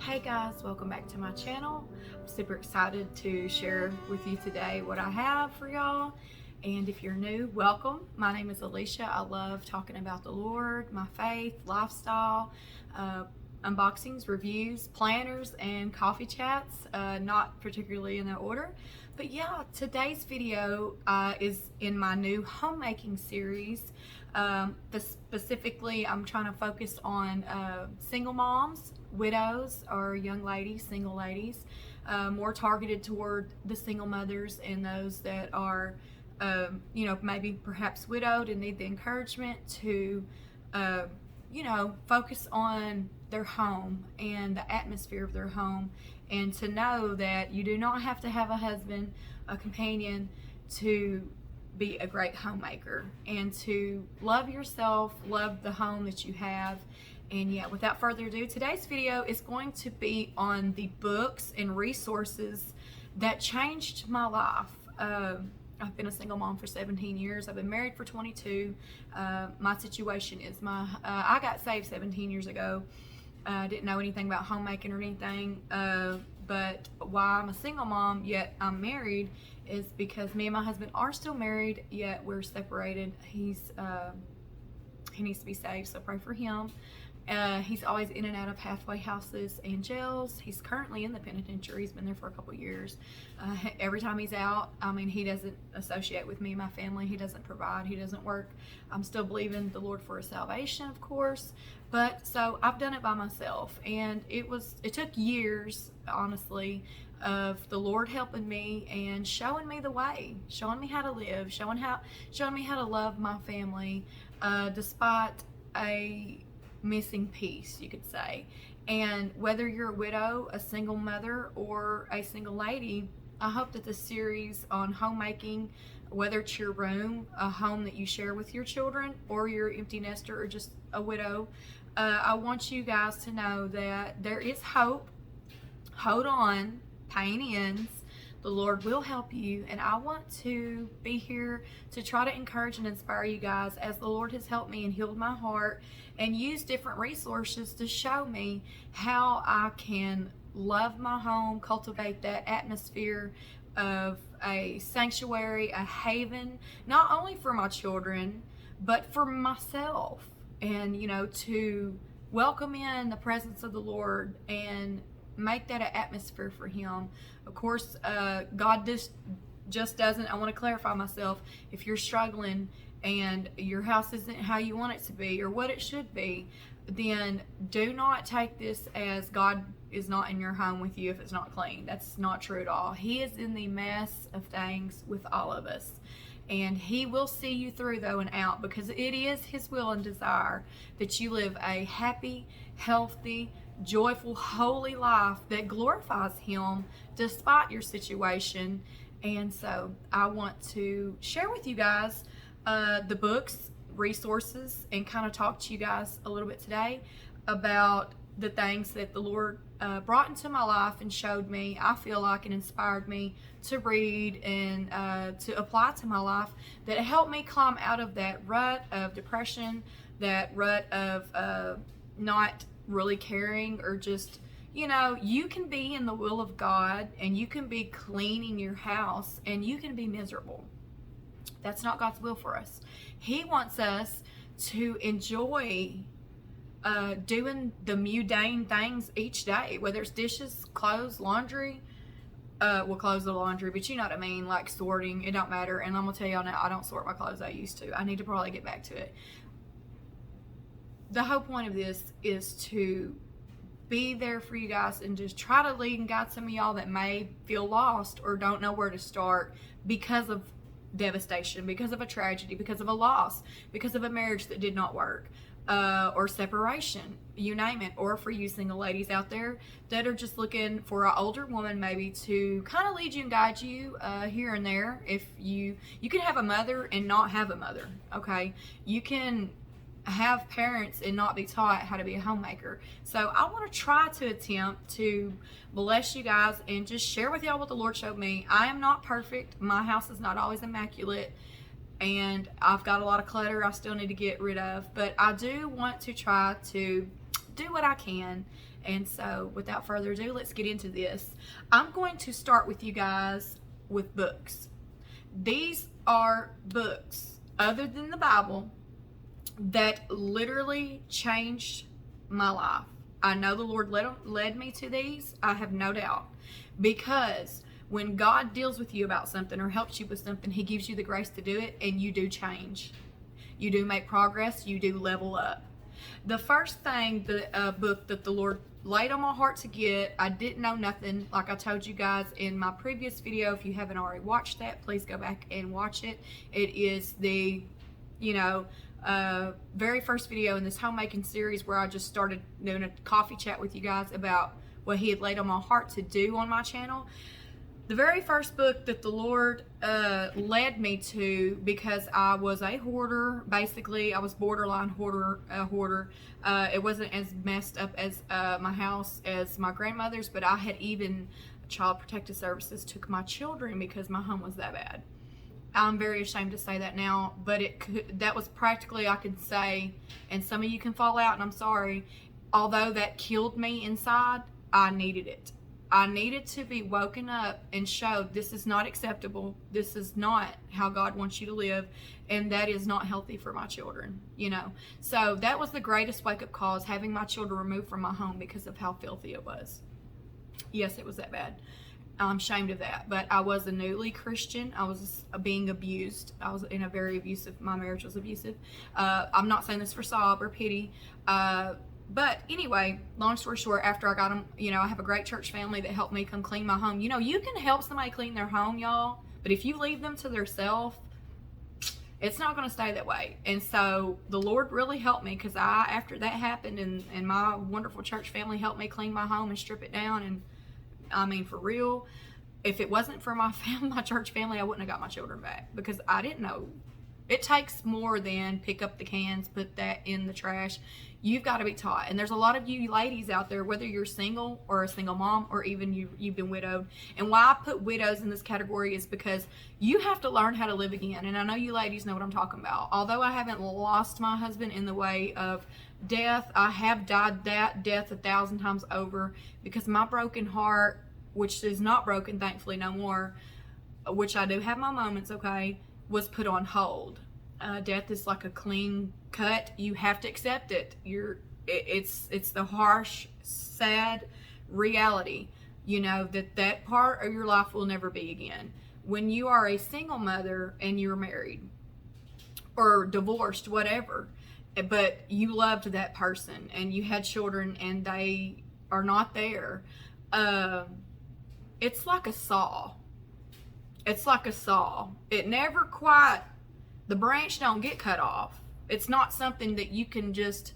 Hey guys, welcome back to my channel. I'm super excited to share with you today what I have for y'all. And if you're new, welcome. My name is Alicia. I love talking about the Lord, my faith, lifestyle, unboxings, reviews, planners, and coffee chats, not particularly in that order. But yeah, today's video is in my new homemaking series. Specifically, I'm trying to focus on single moms, widows, or young ladies, single ladies, more targeted toward the single mothers and those that are, maybe perhaps widowed and need the encouragement to, focus on their home and the atmosphere of their home, and to know that you do not have to have a husband, a companion, to be a great homemaker, and to love yourself, love the home that you have. And yeah, without further ado, today's video is going to be on the books and resources that changed my life. I've been a single mom for 17 years. I've been married for 22. My situation is I got saved 17 years ago. I didn't know anything about homemaking or anything, but why I'm a single mom yet I'm married is because me and my husband are still married, yet we're separated. He needs to be saved, so pray for him. He's always in and out of halfway houses and jails. He's currently in the penitentiary. He's been there for a couple years. Every time he's out, he doesn't associate with me and my family. He doesn't provide. He doesn't work. I'm still believing the Lord for his salvation, of course. But so I've done it by myself, and it took years, honestly, of the Lord helping me and showing me the way, showing me how to live, showing me how to love my family, despite a missing piece, you could say. And whether you're a widow, a single mother, or a single lady, I hope that the series on homemaking, whether it's your room, a home that you share with your children, or you're an empty nester, or just a widow, I want you guys to know that there is hope. Hold on, pain ends. The Lord will help you, and I want to be here to try to encourage and inspire you guys as the Lord has helped me and healed my heart, and use different resources to show me how I can love my home, cultivate that atmosphere of a sanctuary, a haven, not only for my children, but for myself, and to welcome in the presence of the Lord and make that an atmosphere for him. Of course, God just doesn't, I want to clarify myself, if you're struggling and your house isn't how you want it to be or what it should be, then do not take this as God is not in your home with you if it's not clean. That's not true at all. He is in the mess of things with all of us, and he will see you through though and out, because it is his will and desire that you live a happy, healthy, joyful, holy life that glorifies him despite your situation. And so I want to share with you guys the books, resources, and kind of talk to you guys a little bit today about the things that the Lord brought into my life and showed me, I feel like, and inspired me to read and to apply to my life, that helped me climb out of that rut of depression, that rut of not really caring, or just, you can be in the will of God and you can be cleaning your house and you can be miserable. That's not God's will for us. He wants us to enjoy doing the mundane things each day, whether it's dishes, clothes, laundry. Clothes, the laundry, but you know what I mean, like sorting, it don't matter. And I'm gonna tell y'all now, I don't sort my clothes I used to. I need to probably get back to it. The whole point of this is to be there for you guys and just try to lead and guide some of y'all that may feel lost or don't know where to start because of devastation, because of a tragedy, because of a loss, because of a marriage that did not work, or separation, you name it. Or for you single ladies out there that are just looking for an older woman maybe to kind of lead you and guide you here and there. If you can have a mother and not have a mother, okay? You can have parents and not be taught how to be a homemaker. So I want to try to attempt to bless you guys and just share with y'all what the Lord showed me. I am not perfect. My house is not always immaculate, and I've got a lot of clutter I still need to get rid of, but I do want to try to do what I can. And so without further ado, let's get into this. I'm going to start with you guys with books. These are books, other than the Bible, that literally changed my life. I know the Lord led me to these. I have no doubt. Because when God deals with you about something or helps you with something, He gives you the grace to do it, and you do change. You do make progress. You do level up. The first thing, the book that the Lord laid on my heart to get, I didn't know nothing. Like I told you guys in my previous video, if you haven't already watched that, please go back and watch it. It is the, very first video in this homemaking series where I just started doing a coffee chat with you guys about what He had laid on my heart to do on my channel. The very first book that the Lord led me to, because I was a hoarder, basically I was borderline hoarder. It wasn't as messed up as my house as my grandmother's, but I had even Child Protective Services took my children because my home was that bad. I'm very ashamed to say that now, but that was practically, I could say, and some of you can fall out and I'm sorry, although that killed me inside, I needed it. I needed to be woken up and showed this is not acceptable. This is not how God wants you to live. And that is not healthy for my children, So that was the greatest wake-up call, is having my children removed from my home because of how filthy it was. Yes, it was that bad. I'm ashamed of that. But I was a newly Christian. I was being abused. I was in a very abusive, my marriage was abusive. I'm not saying this for sob or pity. But anyway, long story short, after I got them, I have a great church family that helped me come clean my home. You can help somebody clean their home, y'all, but if you leave them to themselves, it's not going to stay that way. And so the Lord really helped me, because after that happened, and my wonderful church family helped me clean my home and strip it down. And I mean, for real, if it wasn't for my church family, I wouldn't have got my children back, because I didn't know. It takes more than pick up the cans, put that in the trash. You've got to be taught. And there's a lot of you ladies out there, whether you're single or a single mom, or even you've been widowed. And why I put widows in this category is because you have to learn how to live again. And I know you ladies know what I'm talking about. Although I haven't lost my husband in the way of death, I have died that death 1,000 times over, because my broken heart, which is not broken, thankfully, no more, which I do have my moments, okay, was put on hold. Death is like a clean cut. You have to accept it. It's the harsh, sad reality, that part of your life will never be again. When you are a single mother and you're married or divorced, whatever, but you loved that person and you had children and they are not there, it's like a saw. It's like a saw. It never quite, the branch don't get cut off. It's not something that you can just,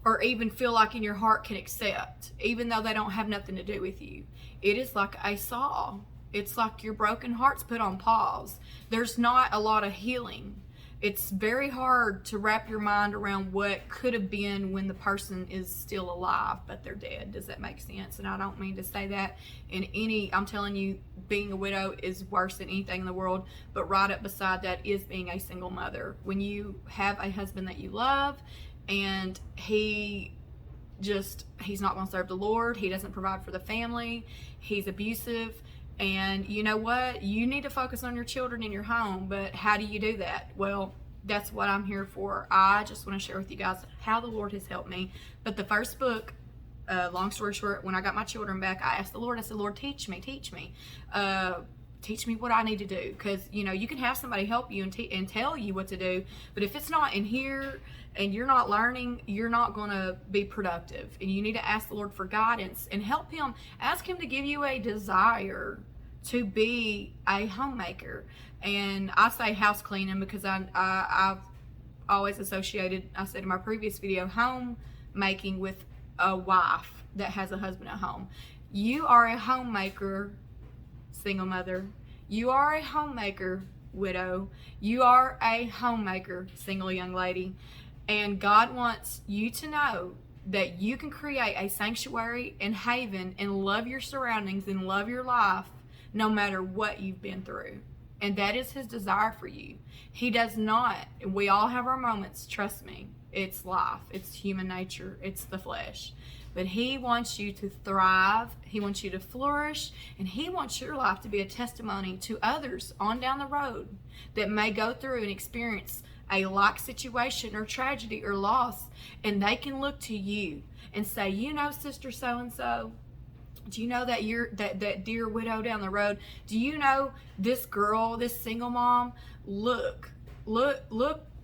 or even feel like in your heart can accept, even though they don't have nothing to do with you. It is like a saw. It's like your broken heart's put on pause. There's not a lot of healing. It's very hard to wrap your mind around what could have been when the person is still alive, but they're dead. Does that make sense? And I don't mean to say that I'm telling you, being a widow is worse than anything in the world, but right up beside that is being a single mother. When you have a husband that you love and he's not going to serve the Lord, he doesn't provide for the family, he's abusive, and you know what? You need to focus on your children in your home, but how do you do that? Well, that's what I'm here for. I just want to share with you guys how the Lord has helped me. But the first book, long story short, when I got my children back, I asked the Lord, I said, Lord, teach me. Teach me what I need to do. Because, you can have somebody help you and tell you what to do, but if it's not in here and you're not learning, you're not going to be productive. And you need to ask the Lord for guidance and help Him. Ask Him to give you a desire to be a homemaker. And I say house cleaning because I've always associated, I said in my previous video, homemaking with a wife that has a husband at home. You are a homemaker, single mother. You are a homemaker, widow. You are a homemaker, single young lady. And God wants you to know that you can create a sanctuary and haven and love your surroundings and love your life no matter what you've been through. And that is His desire for you. He does not, we all have our moments, trust me. It's life. It's human nature. It's the flesh. But he wants you to thrive. He wants you to flourish. And he wants your life to be a testimony to others on down the road that may go through and experience a like situation or tragedy or loss. And they can look to you and say, you know, Sister So-and-so, do you know that dear widow down the road? Do you know this girl, this single mom? Look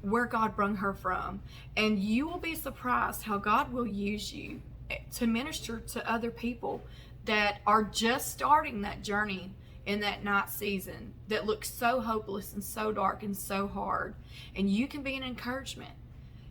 where God brought her from. And you will be surprised how God will use you to minister to other people that are just starting that journey in that night season that looks so hopeless and so dark and so hard. And you can be an encouragement.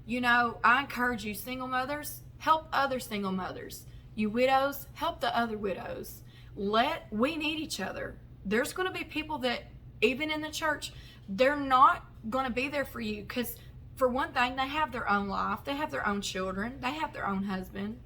You know, I encourage you, single mothers, help other single mothers. You widows, help the other widows. We need each other. There's going to be people that, even in the church, they're not going to be there for you because, for one thing, they have their own life. They have their own children. They have their own husband.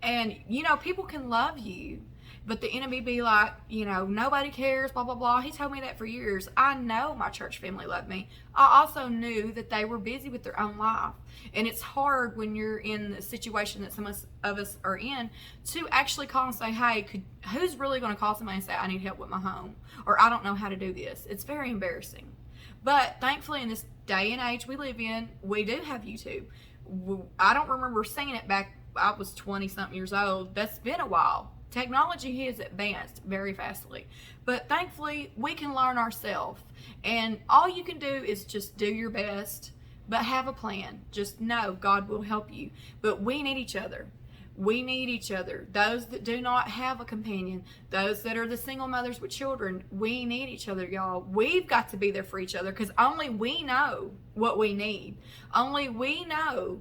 And, you know, people can love you, but the enemy be like, you know, nobody cares, blah, blah, blah. He told me that for years. I know my church family loved me. I also knew that they were busy with their own life. And it's hard when you're in the situation that some of us are in to actually call and say, hey, who's really going to call somebody and say, I need help with my home? Or I don't know how to do this. It's very embarrassing. But thankfully, in this day and age we live in, we do have YouTube. I don't remember seeing it back. I was 20-something years old. That's been a while. Technology has advanced very fastly. But thankfully, we can learn ourselves. And all you can do is just do your best, but have a plan. Just know God will help you. But we need each other. We need each other. Those that do not have a companion, those that are the single mothers with children, we need each other, y'all. We've got to be there for each other because only we know what we need. Only we know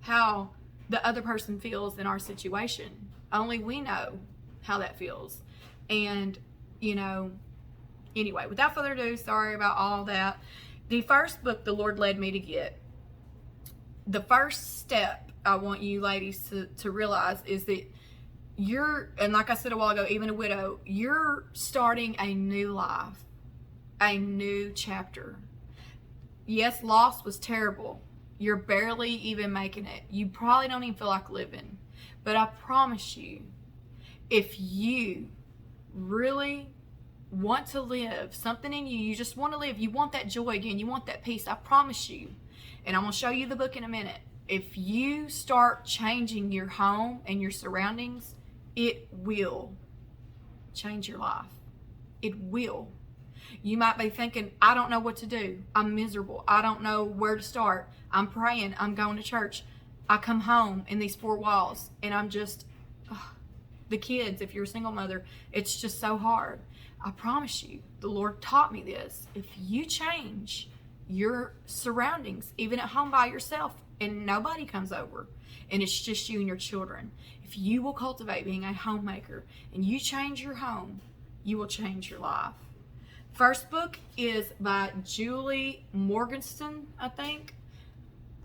how the other person feels in our situation. Only we know how that feels. And, you know, anyway, without further ado, sorry about all that. The first book the Lord led me to get, the first step I want you ladies to realize is that you're, and like I said a while ago, even a widow, you're starting a new life, a new chapter. Yes, loss was terrible. You're barely even making it. You probably don't even feel like living. But I promise you, if you really want to live, something in you, you just want to live, you want that joy again, you want that peace, I promise you, and I'm going to show you the book in a minute, if you start changing your home and your surroundings, it will change your life. It will. You might be thinking, I don't know what to do. I'm miserable. I don't know where to start. I'm praying. I'm going to church. I come home in these four walls and I'm just, the kids, if you're a single mother, it's just so hard. I promise you, the Lord taught me this. If you change your surroundings, even at home by yourself, and nobody comes over, and it's just you and your children, if you will cultivate being a homemaker and you change your home, you will change your life. First book is by Julie Morgenstern, I think,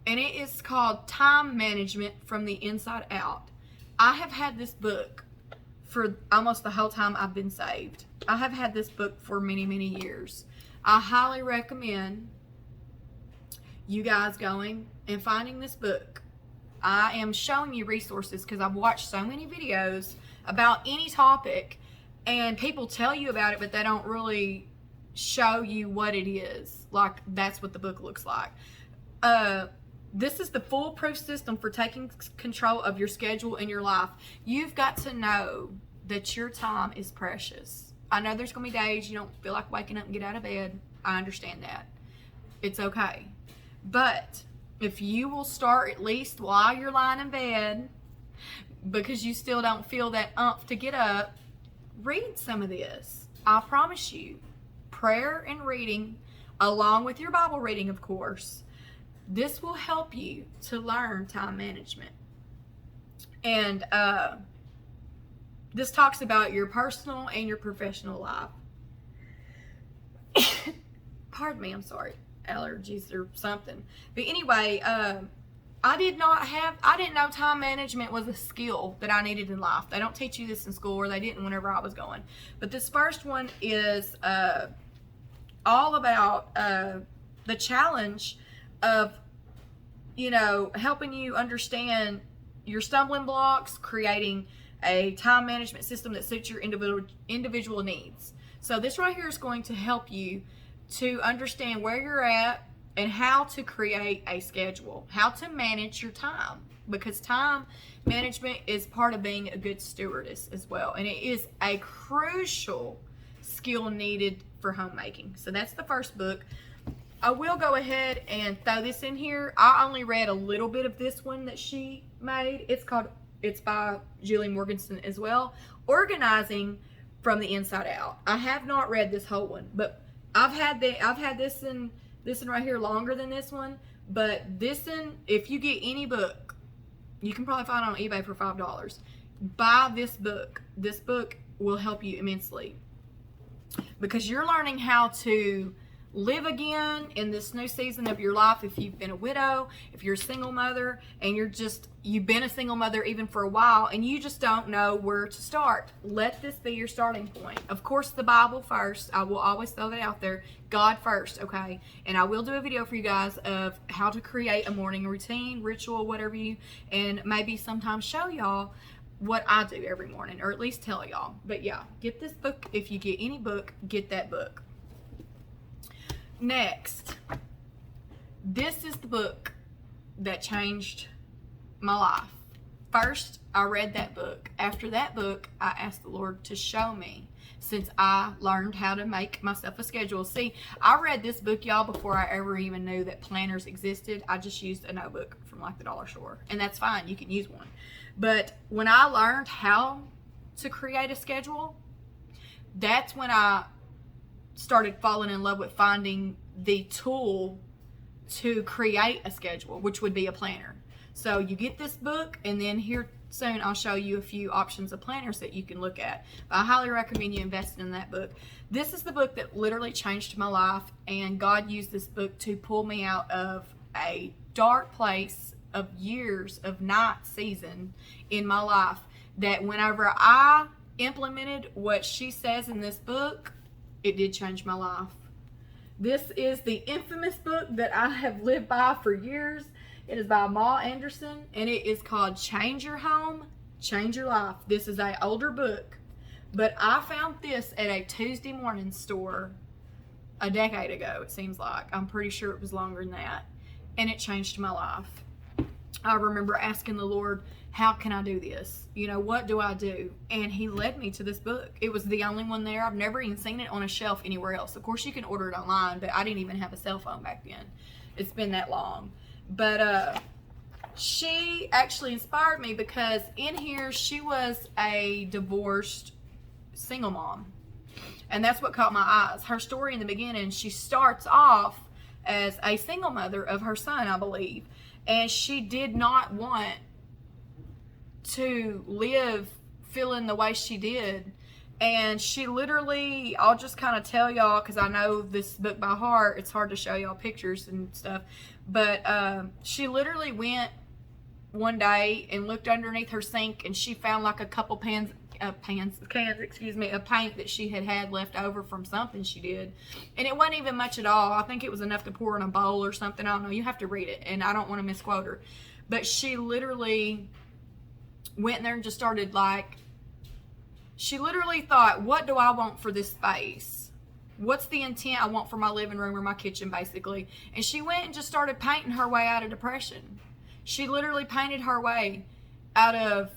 and it is called Time Management from the Inside Out. I have had this book for almost the whole time I've been saved. I have had this book for many, many years. I highly recommend you guys going and finding this book. I am showing you resources because I've watched so many videos about any topic and people tell you about it, but they don't really show you what it is. Like, that's what the book looks like. This is the foolproof system for taking control of your schedule and your life. You've got to know that your time is precious. I know there's going to be days you don't feel like waking up and get out of bed. I understand that. It's okay. But if you will start at least while you're lying in bed, because you still don't feel that umph to get up, read some of this. I promise you, prayer and reading, along with your Bible reading, of course, this will help you to learn time management. And this talks about your personal and your professional life. Pardon me, I'm sorry. Allergies or something. But anyway, I didn't know time management was a skill that I needed in life. They don't teach you this in school, or they didn't whenever I was going. But this first one is all about the challenge of, you know, helping you understand your stumbling blocks, creating a time management system that suits your individual needs. So this right here is going to help you to understand where you're at and how to create a schedule, how to manage your time, because time management is part of being a good stewardess as well, and it is a crucial skill needed for homemaking. So that's the first book. I will go ahead and throw this in here. I only read a little bit of this one that she made. It's by Julie Morganson as well, Organizing from the Inside Out. I have not read this whole one, but I've had this one right here longer than this one. But this one, if you get any book, you can probably find it on eBay for $5. Buy this book. This book will help you immensely, because you're learning how to live again in this new season of your life. If you've been a widow, if you're a single mother, and you've been a single mother even for a while, and you just don't know where to start, let this be your starting point. Of course, the Bible first. I will always throw that out there. God first, okay? And I will do a video for you guys of how to create a morning routine, ritual, whatever and maybe sometimes show y'all what I do every morning, or at least tell y'all. But yeah, get this book. If you get any book, get that book. Next, this is the book that changed my life. First, I read that book. After that book, I asked the Lord to show me, since I learned how to make myself a schedule. See, I read this book, y'all, before I ever even knew that planners existed. I just used a notebook from like the dollar store, and that's fine. You can use one. But when I learned how to create a schedule, that's when I started falling in love with finding the tool to create a schedule, which would be a planner. So you get this book, and then here soon I'll show you a few options of planners that you can look at. But I highly recommend you invest in that book. This is the book that literally changed my life, and God used this book to pull me out of a dark place of years of night season in my life, that whenever I implemented what she says in this book, it did change my life. This is the infamous book that I have lived by for years. It is by Ma Anderson, and it is called Change Your Home, Change Your Life. This is an older book, but I found this at a Tuesday morning store a decade ago, it seems like. I'm pretty sure it was longer than that, and it changed my life. I remember asking the Lord, how can I do this? You know, what do I do? And he led me to this book. It was the only one there. I've never even seen it on a shelf anywhere else. Of course, you can order it online, but I didn't even have a cell phone back then. It's been that long. But she actually inspired me, because in here, she was a divorced single mom. And that's what caught my eyes. Her story in the beginning, she starts off as a single mother of her son, I believe. And she did not want to live feeling the way she did. And she literally, I'll just kind of tell y'all, because I know this book by heart. It's hard to show y'all pictures and stuff. But she literally went one day and looked underneath her sink, and she found like a couple cans of paint that she had left over from something she did. And it wasn't even much at all. I think it was enough to pour in a bowl or something. I don't know. You have to read it, and I don't want to misquote her. But she literally went in there and just started she literally thought, what do I want for this space? What's the intent I want for my living room or my kitchen, basically? And she went and just started painting her way out of depression. She literally painted her way out of,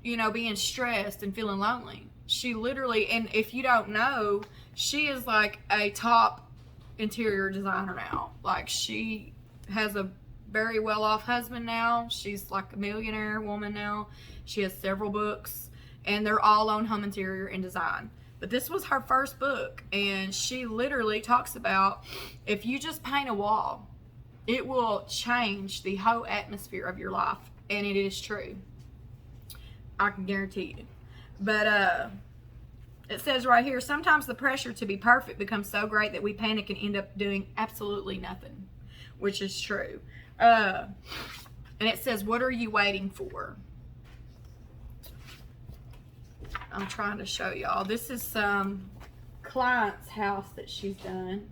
being stressed and feeling lonely. She literally, and if you don't know, she is like a top interior designer now. Like, she has a very well-off husband now. She's like a millionaire woman now. She has several books, and they're all on home interior and design. But this was her first book, and she literally talks about, if you just paint a wall, it will change the whole atmosphere of your life. And it is true. I can guarantee you. But it says right here, sometimes the pressure to be perfect becomes so great that we panic and end up doing absolutely nothing, which is true. And it says, what are you waiting for? I'm trying to show y'all. This is some client's house that she's done.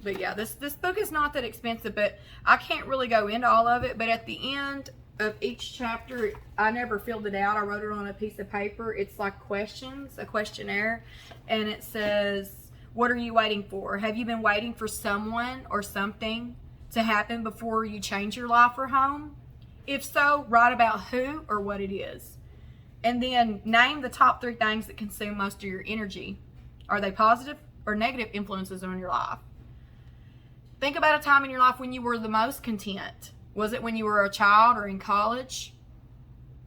But yeah, this book is not that expensive, but I can't really go into all of it. But at the end of each chapter, I never filled it out. I wrote it on a piece of paper. It's like questions, a questionnaire, and it says, what are you waiting for? Have you been waiting for someone or something to happen before you change your life or home? If so, write about who or what it is. And then name the top 3 things that consume most of your energy. Are they positive or negative influences on your life? Think about a time in your life when you were the most content. Was it when you were a child or in college?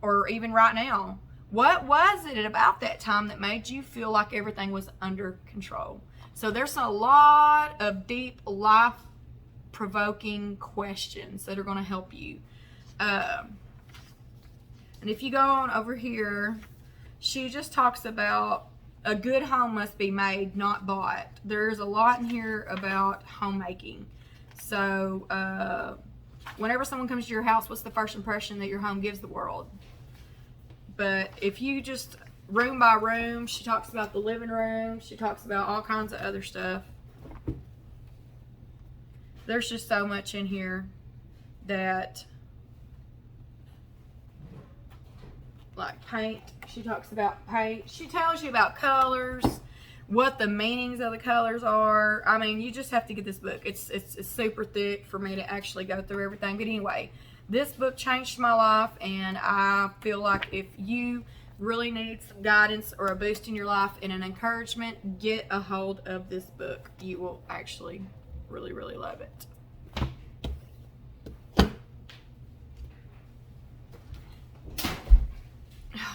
Or even right now? What was it about that time that made you feel like everything was under control? So there's a lot of deep, life-provoking questions that are going to help you. And if you go on over here, she just talks about a good home must be made, not bought. There's a lot in here about homemaking. So whenever someone comes to your house, what's the first impression that your home gives the world? But if you just room by room, she talks about the living room. She talks about all kinds of other stuff. There's just so much in here that, like paint. She talks about paint. She tells you about colors, what the meanings of the colors are. I mean, you just have to get this book. It's super thick for me to actually go through everything. But anyway, this book changed my life, and I feel like if you really need some guidance or a boost in your life and an encouragement, get a hold of this book. You will actually really, really love it.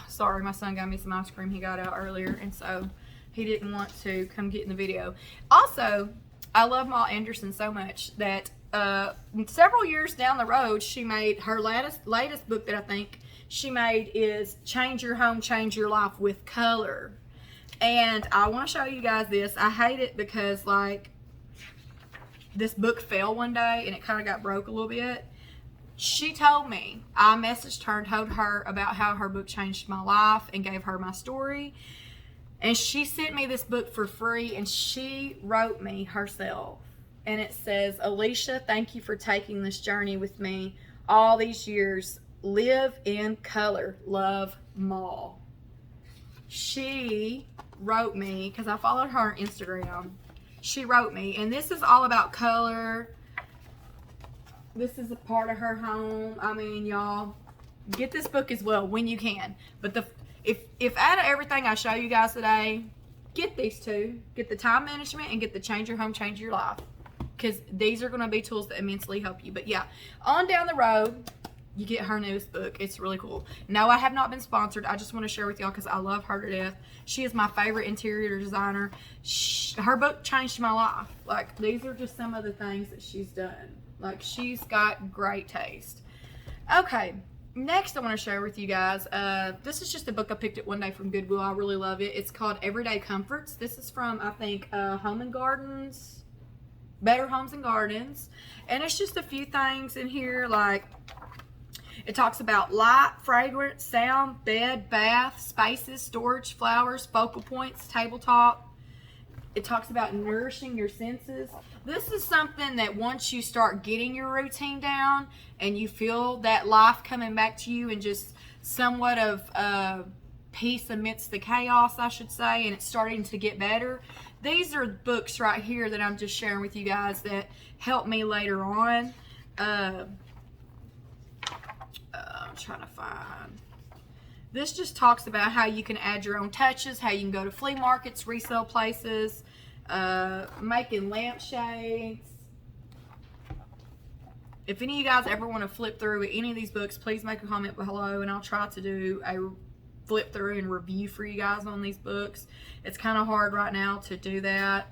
Sorry, my son got me some ice cream. He got out earlier, and so he didn't want to come get in the video. Also, I love Ma Anderson so much that several years down the road, she made her latest book that I think she made is Change Your Home, Change Your Life with Color. And I want to show you guys this. I hate it because, like, this book fell one day and it kind of got broke a little bit. She told me, I messaged her and told her about how her book changed my life and gave her my story. And she sent me this book for free, and she wrote me herself. And it says, Alicia, thank you for taking this journey with me all these years. Live in color. Love, Ma. She wrote me, because I followed her on Instagram. She wrote me, and this is all about color. This is a part of her home. I mean, y'all, get this book as well when you can. But if out of everything I show you guys today, get these two. Get the time management and get the Change Your Home, Change Your Life. Because these are going to be tools that immensely help you. But yeah, on down the road, you get her newest book. It's really cool. No, I have not been sponsored. I just want to share with y'all because I love her to death. She is my favorite interior designer. Her book changed my life. Like, these are just some of the things that she's done. Like, she's got great taste. Okay, next I want to share with you guys. This is just a book I picked up one day from Goodwill. I really love it. It's called Everyday Comforts. This is from, I think, Home and Gardens, Better Homes and Gardens. And it's just a few things in here, like, it talks about light, fragrance, sound, bed, bath, spaces, storage, flowers, focal points, tabletop. It talks about nourishing your senses. This is something that once you start getting your routine down and you feel that life coming back to you and just somewhat of peace amidst the chaos, I should say, and it's starting to get better. These are books right here that I'm just sharing with you guys that help me later on. I'm trying to find. This just talks about how you can add your own touches, how you can go to flea markets, resale places, making lampshades. If any of you guys ever want to flip through any of these books, please make a comment below, and I'll try to do a flip through and review for you guys on these books. It's kind of hard right now to do that.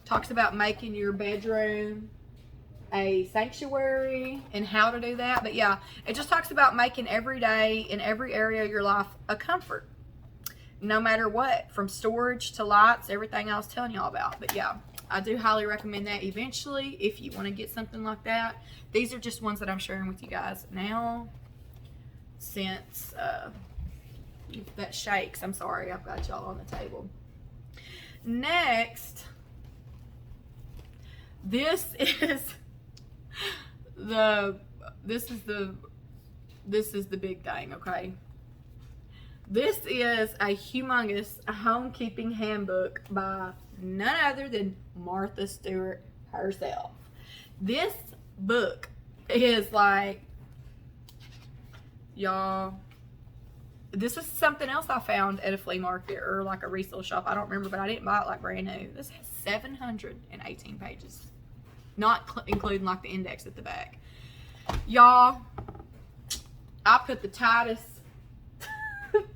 Talks about making your bedroom a sanctuary and how to do that. But yeah, it just talks about making every day in every area of your life a comfort, no matter what, from storage to lights, everything I was telling y'all about. But yeah, I do highly recommend that eventually if you want to get something like that. These are just ones that I'm sharing with you guys now. Since that shakes, I'm sorry, I've got y'all on the table. Next, This is the big thing, okay? This is a humongous homekeeping handbook by none other than Martha Stewart herself. This book is like, y'all, this is something else I found at a flea market or like a resale shop. I don't remember, but I didn't buy it like brand new. This has 718 pages, not including like the index at the back. Y'all, I put the tightest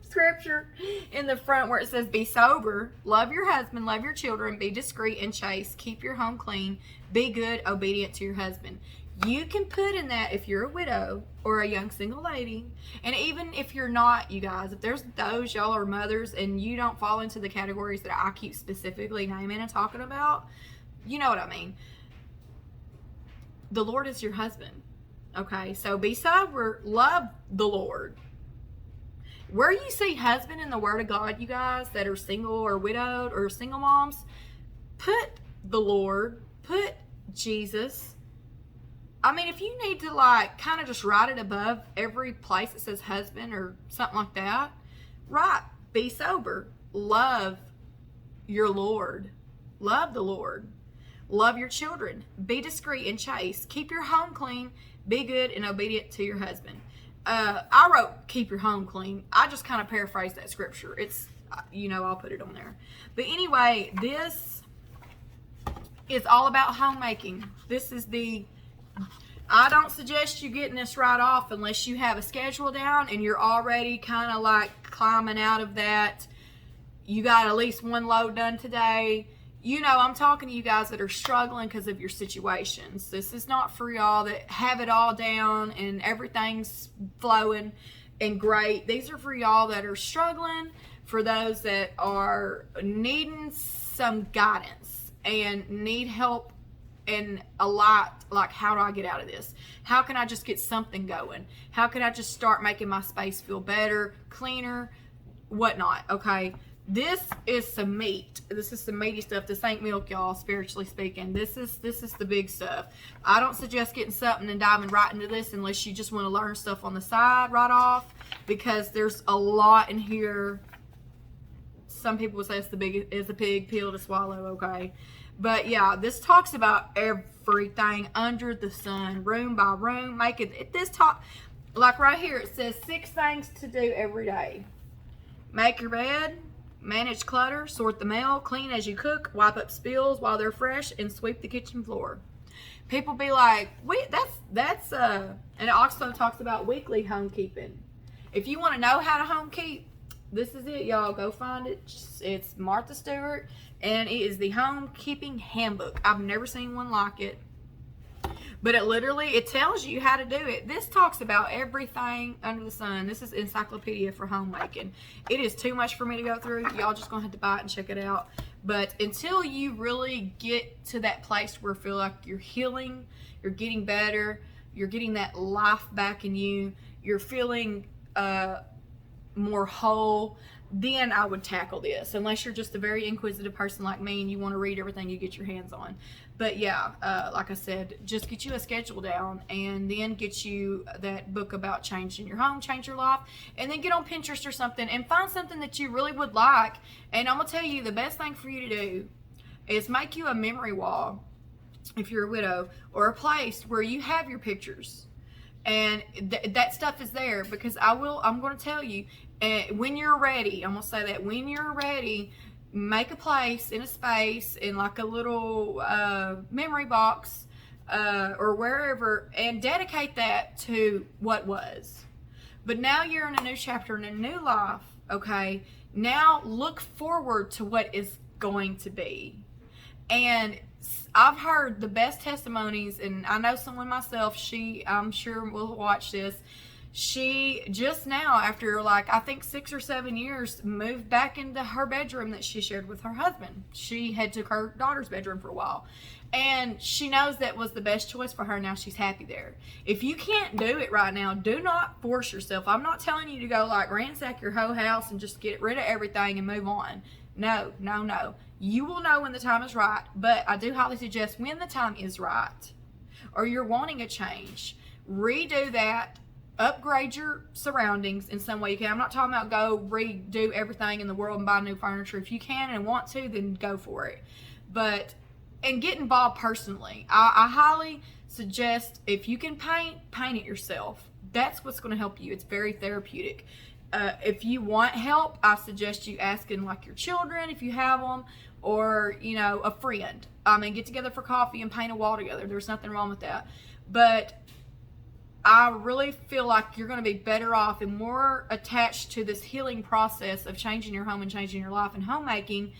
scripture in the front where it says, be sober, love your husband, love your children, be discreet and chaste, keep your home clean, be good, obedient to your husband. You can put in that if you're a widow or a young single lady, and even if you're not, you guys, if there's those y'all are mothers and you don't fall into the categories that I keep specifically naming and talking about, you know what I mean. The Lord is your husband, okay? So be sober, love the Lord. Where you see husband in the Word of God, you guys that are single or widowed or single moms, put the Lord, put Jesus. I mean, if you need to like kind of just write it above every place that says husband or something like that, write, be sober, love your Lord, love the Lord, love your children, be discreet and chaste, keep your home clean, be good and obedient to your husband. I wrote, keep your home clean. I just kind of paraphrased that scripture. It's, you know, I'll put it on there. But anyway, this is all about homemaking. This is I don't suggest you getting this right off unless you have a schedule down and you're already kind of like climbing out of that. You got at least one load done today. You know, I'm talking to you guys that are struggling because of your situations. This is not for y'all that have it all down and everything's flowing and great. These are for y'all that are struggling, for those that are needing some guidance and need help and a lot, like, how do I get out of this? How can I just get something going? How can I just start making my space feel better, cleaner, whatnot, okay? This is some meat. This is some meaty stuff. This ain't milk, y'all, spiritually speaking. This is the big stuff. I don't suggest getting something and diving right into this unless you just want to learn stuff on the side right off, because there's a lot in here. Some people would say it's a big pill to swallow, okay? But yeah, this talks about everything under the sun, room by room. Make it this talk, like right here, it says 6 things to do every day. Make your bed, manage clutter, sort the mail, clean as you cook, wipe up spills while they're fresh, and sweep the kitchen floor. People be like, that's and it also talks about weekly homekeeping. If you want to know how to homekeep, this is it, y'all. Go find it. It's Martha Stewart, and it is the Homekeeping Handbook. I've never seen one like it. But it tells you how to do it. This talks about everything under the sun. This is encyclopedia for homemaking. It is too much for me to go through. Y'all just gonna have to buy it and check it out. But until you really get to that place where you feel like you're healing, you're getting better, you're getting that life back in you, you're feeling more whole, then I would tackle this, unless you're just a very inquisitive person like me and you want to read everything you get your hands on. But yeah, like I said, just get you a schedule down and then get you that book about changing your home, change your life, and then get on Pinterest or something and find something that you really would like. And I'm gonna tell you, the best thing for you to do is make you a memory wall if you're a widow, or a place where you have your pictures and that stuff is there, because I'm going to tell you, when you're ready, I'm going to say that when you're ready, make a place in a space in like a little memory box or wherever, and dedicate that to what was. But now you're in a new chapter, in a new life, okay? Now look forward to what is going to be. And I've heard the best testimonies, and I know someone myself, I'm sure will watch this. She just now, after like I think 6 or 7 years, moved back into her bedroom that she shared with her husband. She had took her daughter's bedroom for a while, and she knows that was the best choice for her. Now she's happy there. If you can't do it right now, do not force yourself. I'm not telling you to go like ransack your whole house and just get rid of everything and move on. No, no, no. You will know when the time is right, but I do highly suggest when the time is right or you're wanting a change, redo that, upgrade your surroundings in some way you can. I'm not talking about go redo everything in the world and buy new furniture. If you can and want to, then go for it. But, and get involved personally. I highly suggest if you can paint it yourself. That's what's going to help you. It's very therapeutic. If you want help, I suggest you asking like your children if you have them, or a friend. Get together for coffee and paint a wall together. There's nothing wrong with that. But I really feel like you're going to be better off and more attached to this healing process of changing your home and changing your life and homemaking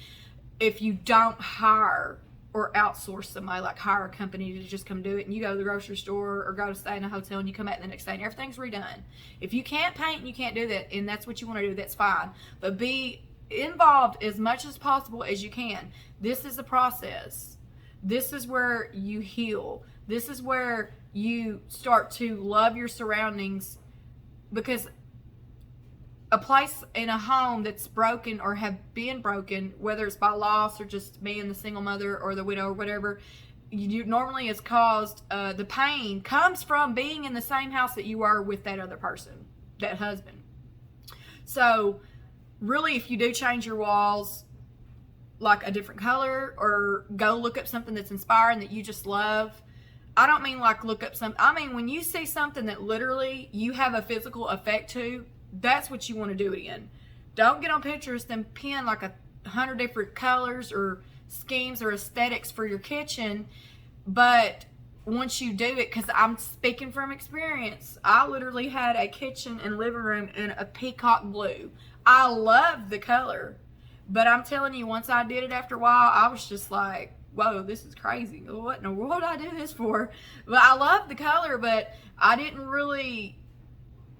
if you don't hire or outsource somebody, like hire a company to just come do it, and you go to the grocery store or go to stay in a hotel and you come back the next day and everything's redone. If you can't paint and you can't do that and that's what you want to do, that's fine. But be involved as much as possible as you can. This is the process. This is where you heal. This is where you start to love your surroundings, because a place in a home that's broken or have been broken, whether it's by loss or just being the single mother or the widow or whatever, normally is caused, the pain comes from being in the same house that you are with that other person, that husband. So really, if you do change your walls, like a different color, or go look up something that's inspiring that you just love. I don't mean like look up when you see something that literally you have a physical effect to, that's what you want to do it in. Don't get on Pinterest and pin like 100 different colors or schemes or aesthetics for your kitchen. But once you do it, because I'm speaking from experience, I literally had a kitchen and living room in a peacock blue. I love the color, but I'm telling you, once I did it after a while, I was just like, whoa, this is crazy. What in the world did I do this for? But I love the color, but I didn't really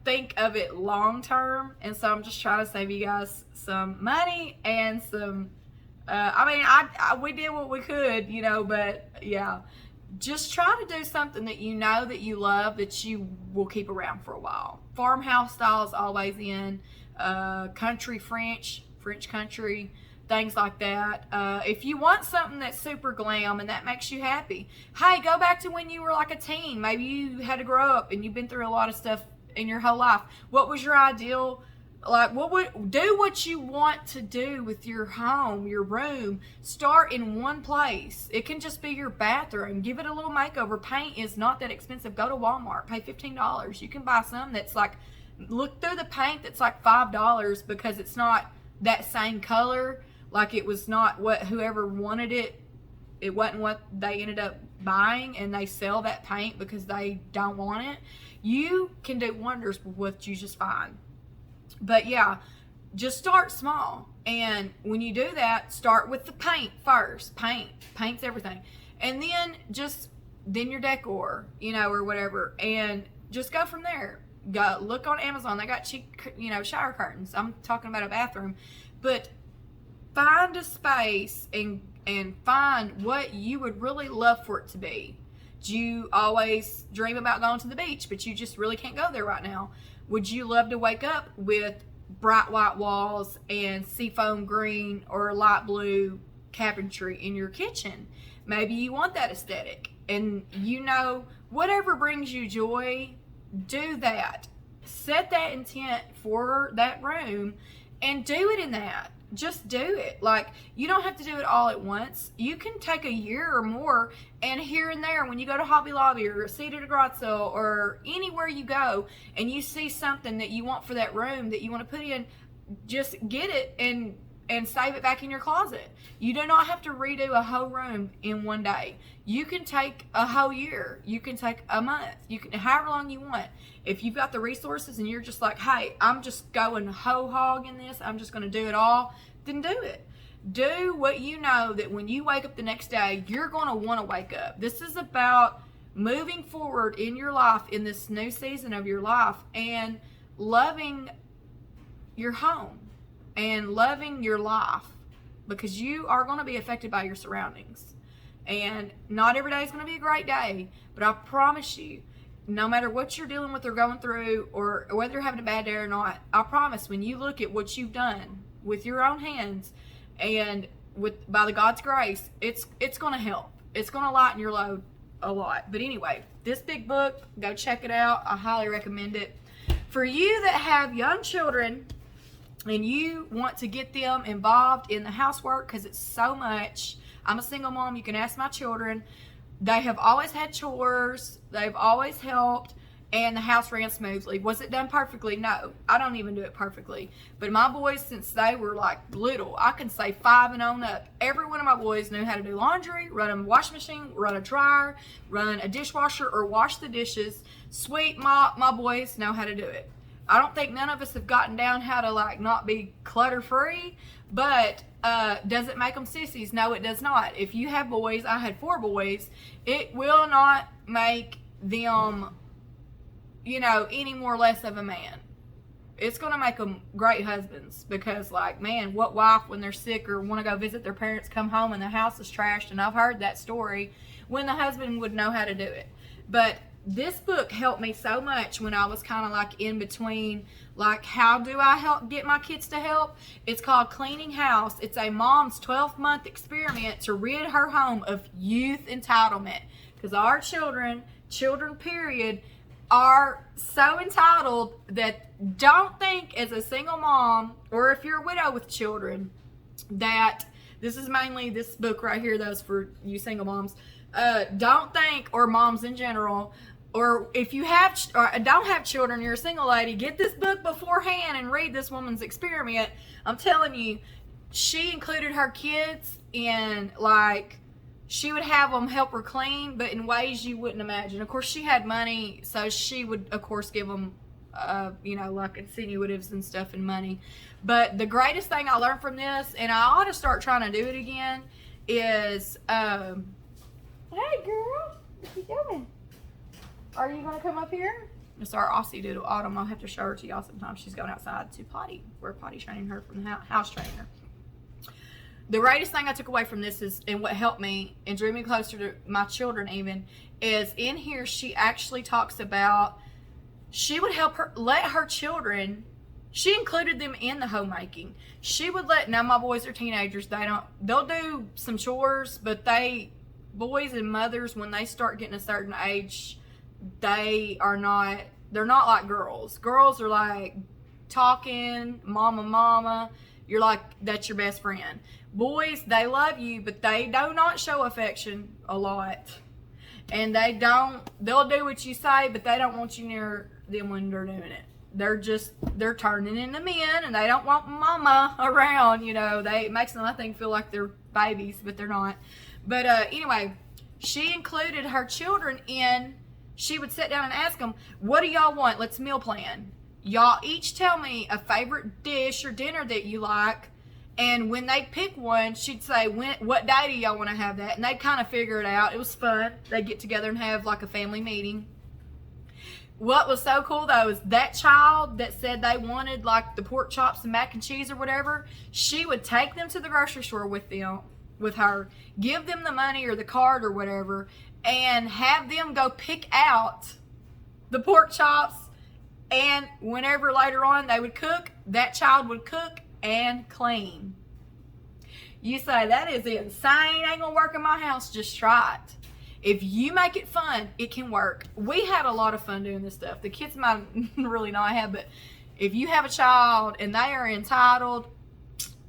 think of it long term, and so I'm just trying to save you guys some money and some we did what we could, but yeah, just try to do something that you know that you love, that you will keep around for a while. Farmhouse style is always in, country French country, things like that. If you want something that's super glam and that makes you happy, hey, go back to when you were like a teen. Maybe you had to grow up and you've been through a lot of stuff in your whole life. What was your ideal, like, do what you want to do with your home, your room. Start in one place. It can just be your bathroom. Give it a little makeover. Paint is not that expensive. Go to Walmart, pay $15. You can buy some that's like, look through the paint that's like $5, because it's not that same color. Like, it was not what whoever wanted it. It wasn't what they ended up buying, and they sell that paint because they don't want it. You can do wonders with what you just find. But yeah, just start small. And when you do that, start with the paint first. Paint's everything. And then then your decor, or whatever. And just go from there. Go look on Amazon. They got cheap, shower curtains. I'm talking about a bathroom. But find a space and find what you would really love for it to be. Do you always dream about going to the beach, but you just really can't go there right now? Would you love to wake up with bright white walls and seafoam green or light blue cabinetry in your kitchen? Maybe you want that aesthetic. And whatever brings you joy, do that. Set that intent for that room and do it in that. Just do it. Like, you don't have to do it all at once. You can take a year or more, and here and there, when you go to Hobby Lobby or Cedar de Grazzo or anywhere you go and you see something that you want for that room that you want to put in, just get it and save it back in your closet. You do not have to redo a whole room in one day. You can take a whole year. You can take a month. You can, however long you want. If you've got the resources and you're just like, hey, I'm just going whole hog in this, I'm just going to do it all, then do it. Do what you know that when you wake up the next day, you're going to want to wake up. This is about moving forward in your life, in this new season of your life, and loving your home and loving your life, because you are going to be affected by your surroundings. And not every day is going to be a great day, but I promise you, no matter what you're dealing with or going through, or whether you're having a bad day or not, I promise when you look at what you've done with your own hands, And by the God's grace, it's going to help. It's going to lighten your load a lot. But anyway, this big book, go check it out. I highly recommend it. For you that have young children and you want to get them involved in the housework, because it's so much. I'm a single mom. You can ask my children. They have always had chores. They've always helped. And the house ran smoothly. Was it done perfectly? No. I don't even do it perfectly. But my boys, since they were like little, I can say 5 and on up, every one of my boys knew how to do laundry, run a washing machine, run a dryer, run a dishwasher, or wash the dishes. Sweep, mop, my boys know how to do it. I don't think none of us have gotten down how to like not be clutter free, but does it make them sissies? No, it does not. If you have boys, I had 4 boys, it will not make them, you know, any more or less of a man. It's going to make them great husbands, because like, man, what wife when they're sick or want to go visit their parents come home and the house is trashed? And I've heard that story when the husband would know how to do it. But this book helped me so much when I was kind of like in between, like, how do I help get my kids to help? It's called Cleaning House. It's a mom's 12-month experiment to rid her home of youth entitlement, because our children period, are so entitled that don't think as a single mom, or if you're a widow with children, that this is mainly this book right here, those for you single moms, don't think, or moms in general, or if you have or don't have children, you're a single lady, get this book beforehand and read this woman's experiment. I'm telling you, she included her kids in, like, she would have them help her clean, but in ways you wouldn't imagine. Of course, she had money, so she would, of course, give them, you know, like insinuatives and stuff and money. But the greatest thing I learned from this, and I ought to start trying to do it again, is, hey, girl, what you doing? Are you going to come up here? It's our Aussie Doodle Autumn. I'll have to show her to y'all sometime. She's going outside to potty. We're potty training her from the house trainer. The greatest thing I took away from this is, and what helped me and drew me closer to my children even, is in here she actually talks about, she would help her, let her children, she included them in the homemaking. She would let, now my boys are teenagers, they'll do some chores, but boys and mothers, when they start getting a certain age, they're not like girls. Girls are like talking, mama, you're like, that's your best friend. Boys, they love you, but they do not show affection a lot. And they'll do what you say, but they don't want you near them when they're doing it. They're turning into men, and they don't want mama around, you know. It makes them, I think, feel like they're babies, but they're not. But anyway, she included her children in, she would sit down and ask them, what do y'all want? Let's meal plan. Y'all each tell me a favorite dish or dinner that you like. And when they pick one, she'd say, what day do y'all want to have that? And they'd kind of figure it out. It was fun. They'd get together and have like a family meeting. What was so cool though is that child that said they wanted like the pork chops and mac and cheese or whatever, she would take them to the grocery store with her, give them the money or the card or whatever, and have them go pick out the pork chops. And whenever later on they would cook, that child would cook and clean. You say, that is insane, ain't gonna work in my house. Just try it. If you make it fun, it can work. We had a lot of fun doing this stuff. The kids might really not have, but if you have a child and they are entitled,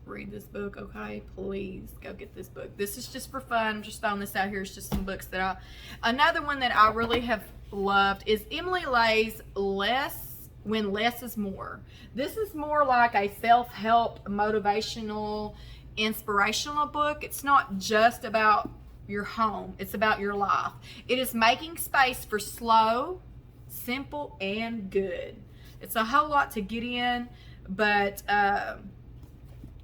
read this book, okay? Please go get this book. This is just for fun. I'm just throwing this out here. It's just some books that another one that I really have loved is Emily Lay's When Less is More. This is more like a self-help, motivational, inspirational book. It's not just about your home. It's about your life. It is making space for slow, simple, and good. It's a whole lot to get in, but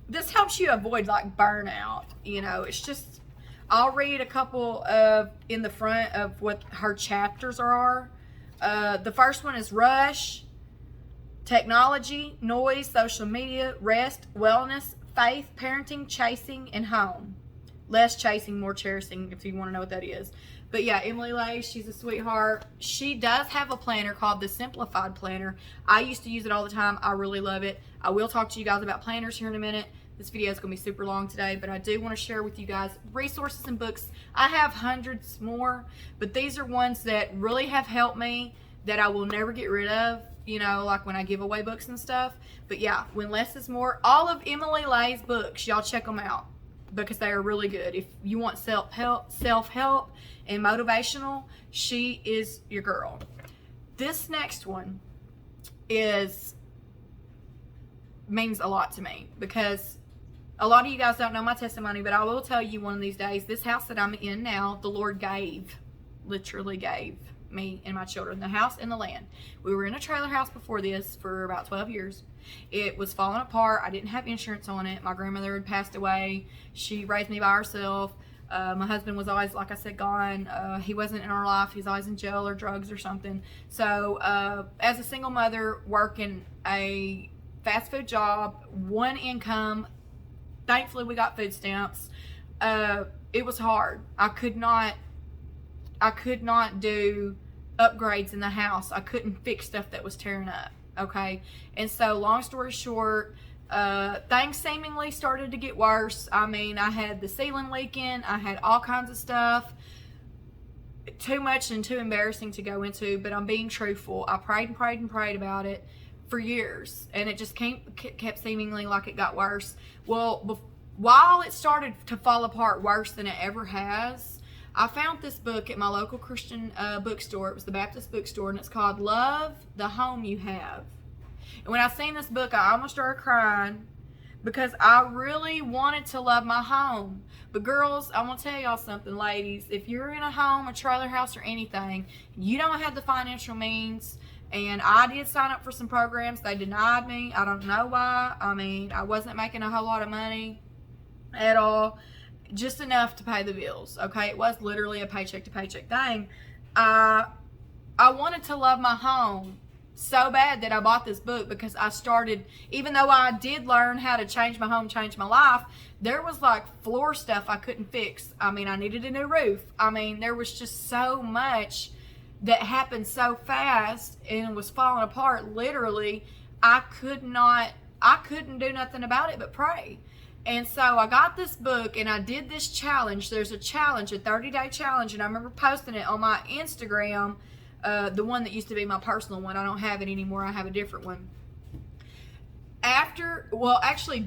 this helps you avoid like burnout. You know, it's just, I'll read a couple of in the front of what her chapters are. The first one is rush, technology, noise, social media, rest, wellness, faith, parenting, chasing, and home. Less chasing, more cherishing, if you want to know what that is. But yeah, Emily Lay, she's a sweetheart. She does have a planner called the Simplified Planner. I used to use it all the time. I really love it. I will talk to you guys about planners here in a minute. This video is going to be super long today, but I do want to share with you guys resources and books. I have hundreds more, but these are ones that really have helped me that I will never get rid of, you know, like when I give away books and stuff. But yeah, when less is more, all of Emily Lay's books, y'all check them out because they are really good. If you want self-help and motivational, she is your girl. This next one means a lot to me because a lot of you guys don't know my testimony, but I will tell you one of these days, this house that I'm in now, the Lord literally gave me and my children the house and the land. We were in a trailer house before this for about 12 years. It was falling apart. I didn't have insurance on it. My grandmother had passed away. She raised me by herself. My husband was always, like I said, gone. He wasn't in our life. He's always in jail or drugs or something. So as a single mother working a fast food job, one income, thankfully we got food stamps. It was hard. I could not do upgrades in the house. I couldn't fix stuff that was tearing up. Okay. And so long story short, things seemingly started to get worse. I mean, I had the ceiling leaking. I had all kinds of stuff. Too much and too embarrassing to go into, but I'm being truthful. I prayed and prayed and prayed about it for years, and it just kept seemingly like it got worse. Well, while it started to fall apart worse than it ever has, I found this book at my local Christian bookstore. It was the Baptist bookstore, and it's called Love the Home You Have. And when I seen this book, I almost started crying because I really wanted to love my home. But girls, I'm going to tell y'all something, ladies. If you're in a home, a trailer house, or anything, you don't have the financial means. And I did sign up for some programs. They denied me. I don't know why. I mean, I wasn't making a whole lot of money at all. Just enough to pay the bills, okay? It was literally a paycheck to paycheck thing. I wanted to love my home so bad that I bought this book because I started, even though I did learn how to change my home, change my life, there was like floor stuff I couldn't fix. I mean, I needed a new roof. I mean, there was just so much that happened so fast and was falling apart. Literally, I couldn't do nothing about it but pray. And so I got this book and I did this challenge. There's a challenge, a 30-day challenge, and I remember posting it on my Instagram, the one that used to be my personal one. I don't have it anymore. I have a different one.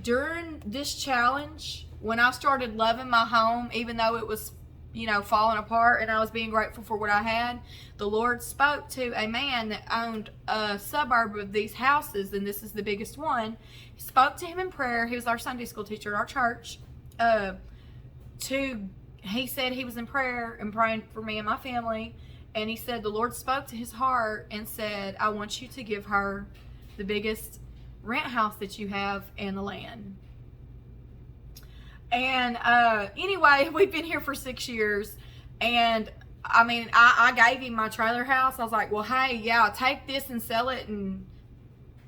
During this challenge, when I started loving my home, even though it was, you know, falling apart and I was being grateful for what I had, the Lord spoke to a man that owned a suburb of these houses, and this is the biggest one. He spoke to him in prayer. He was our Sunday school teacher at our church. He said he was in prayer and praying for me and my family, and he said the Lord spoke to his heart and said, I want you to give her the biggest rent house that you have in the land. And anyway, we've been here for 6 years, and I mean, I gave him my trailer house. I was like, well, hey, yeah, take this and sell it and,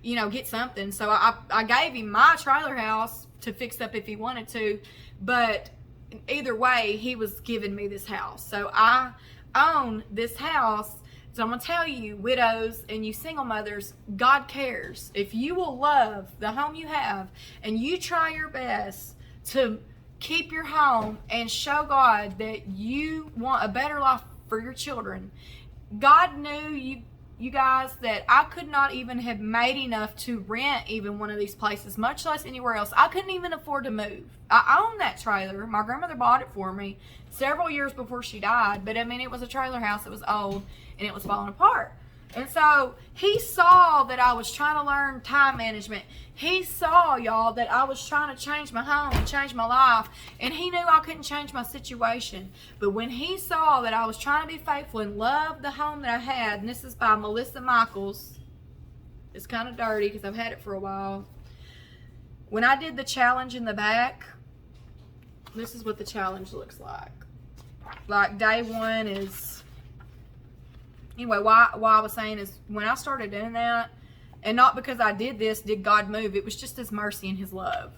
you know, get something. So I gave him my trailer house to fix up if he wanted to, but either way, he was giving me this house. So I own this house. So I'm going to tell you, widows and you single mothers, God cares. If you will love the home you have and you try your best to keep your home and show God that you want a better life for your children. God knew you guys that I could not even have made enough to rent even one of these places, much less anywhere else. I couldn't even afford to move. I own that trailer. My grandmother bought it for me several years before she died, but I mean, it was a trailer house. It was old and it was falling apart. And so he saw that I was trying to learn time management. He saw, y'all, that I was trying to change my home and change my life. And he knew I couldn't change my situation. But when he saw that I was trying to be faithful and love the home that I had, and this is by Melissa Michaels. It's kind of dirty because I've had it for a while. When I did the challenge in the back, this is what the challenge looks like. Like day one is... Anyway, why I was saying is when I started doing that, and not because I did this, did God move. It was just His mercy and His love.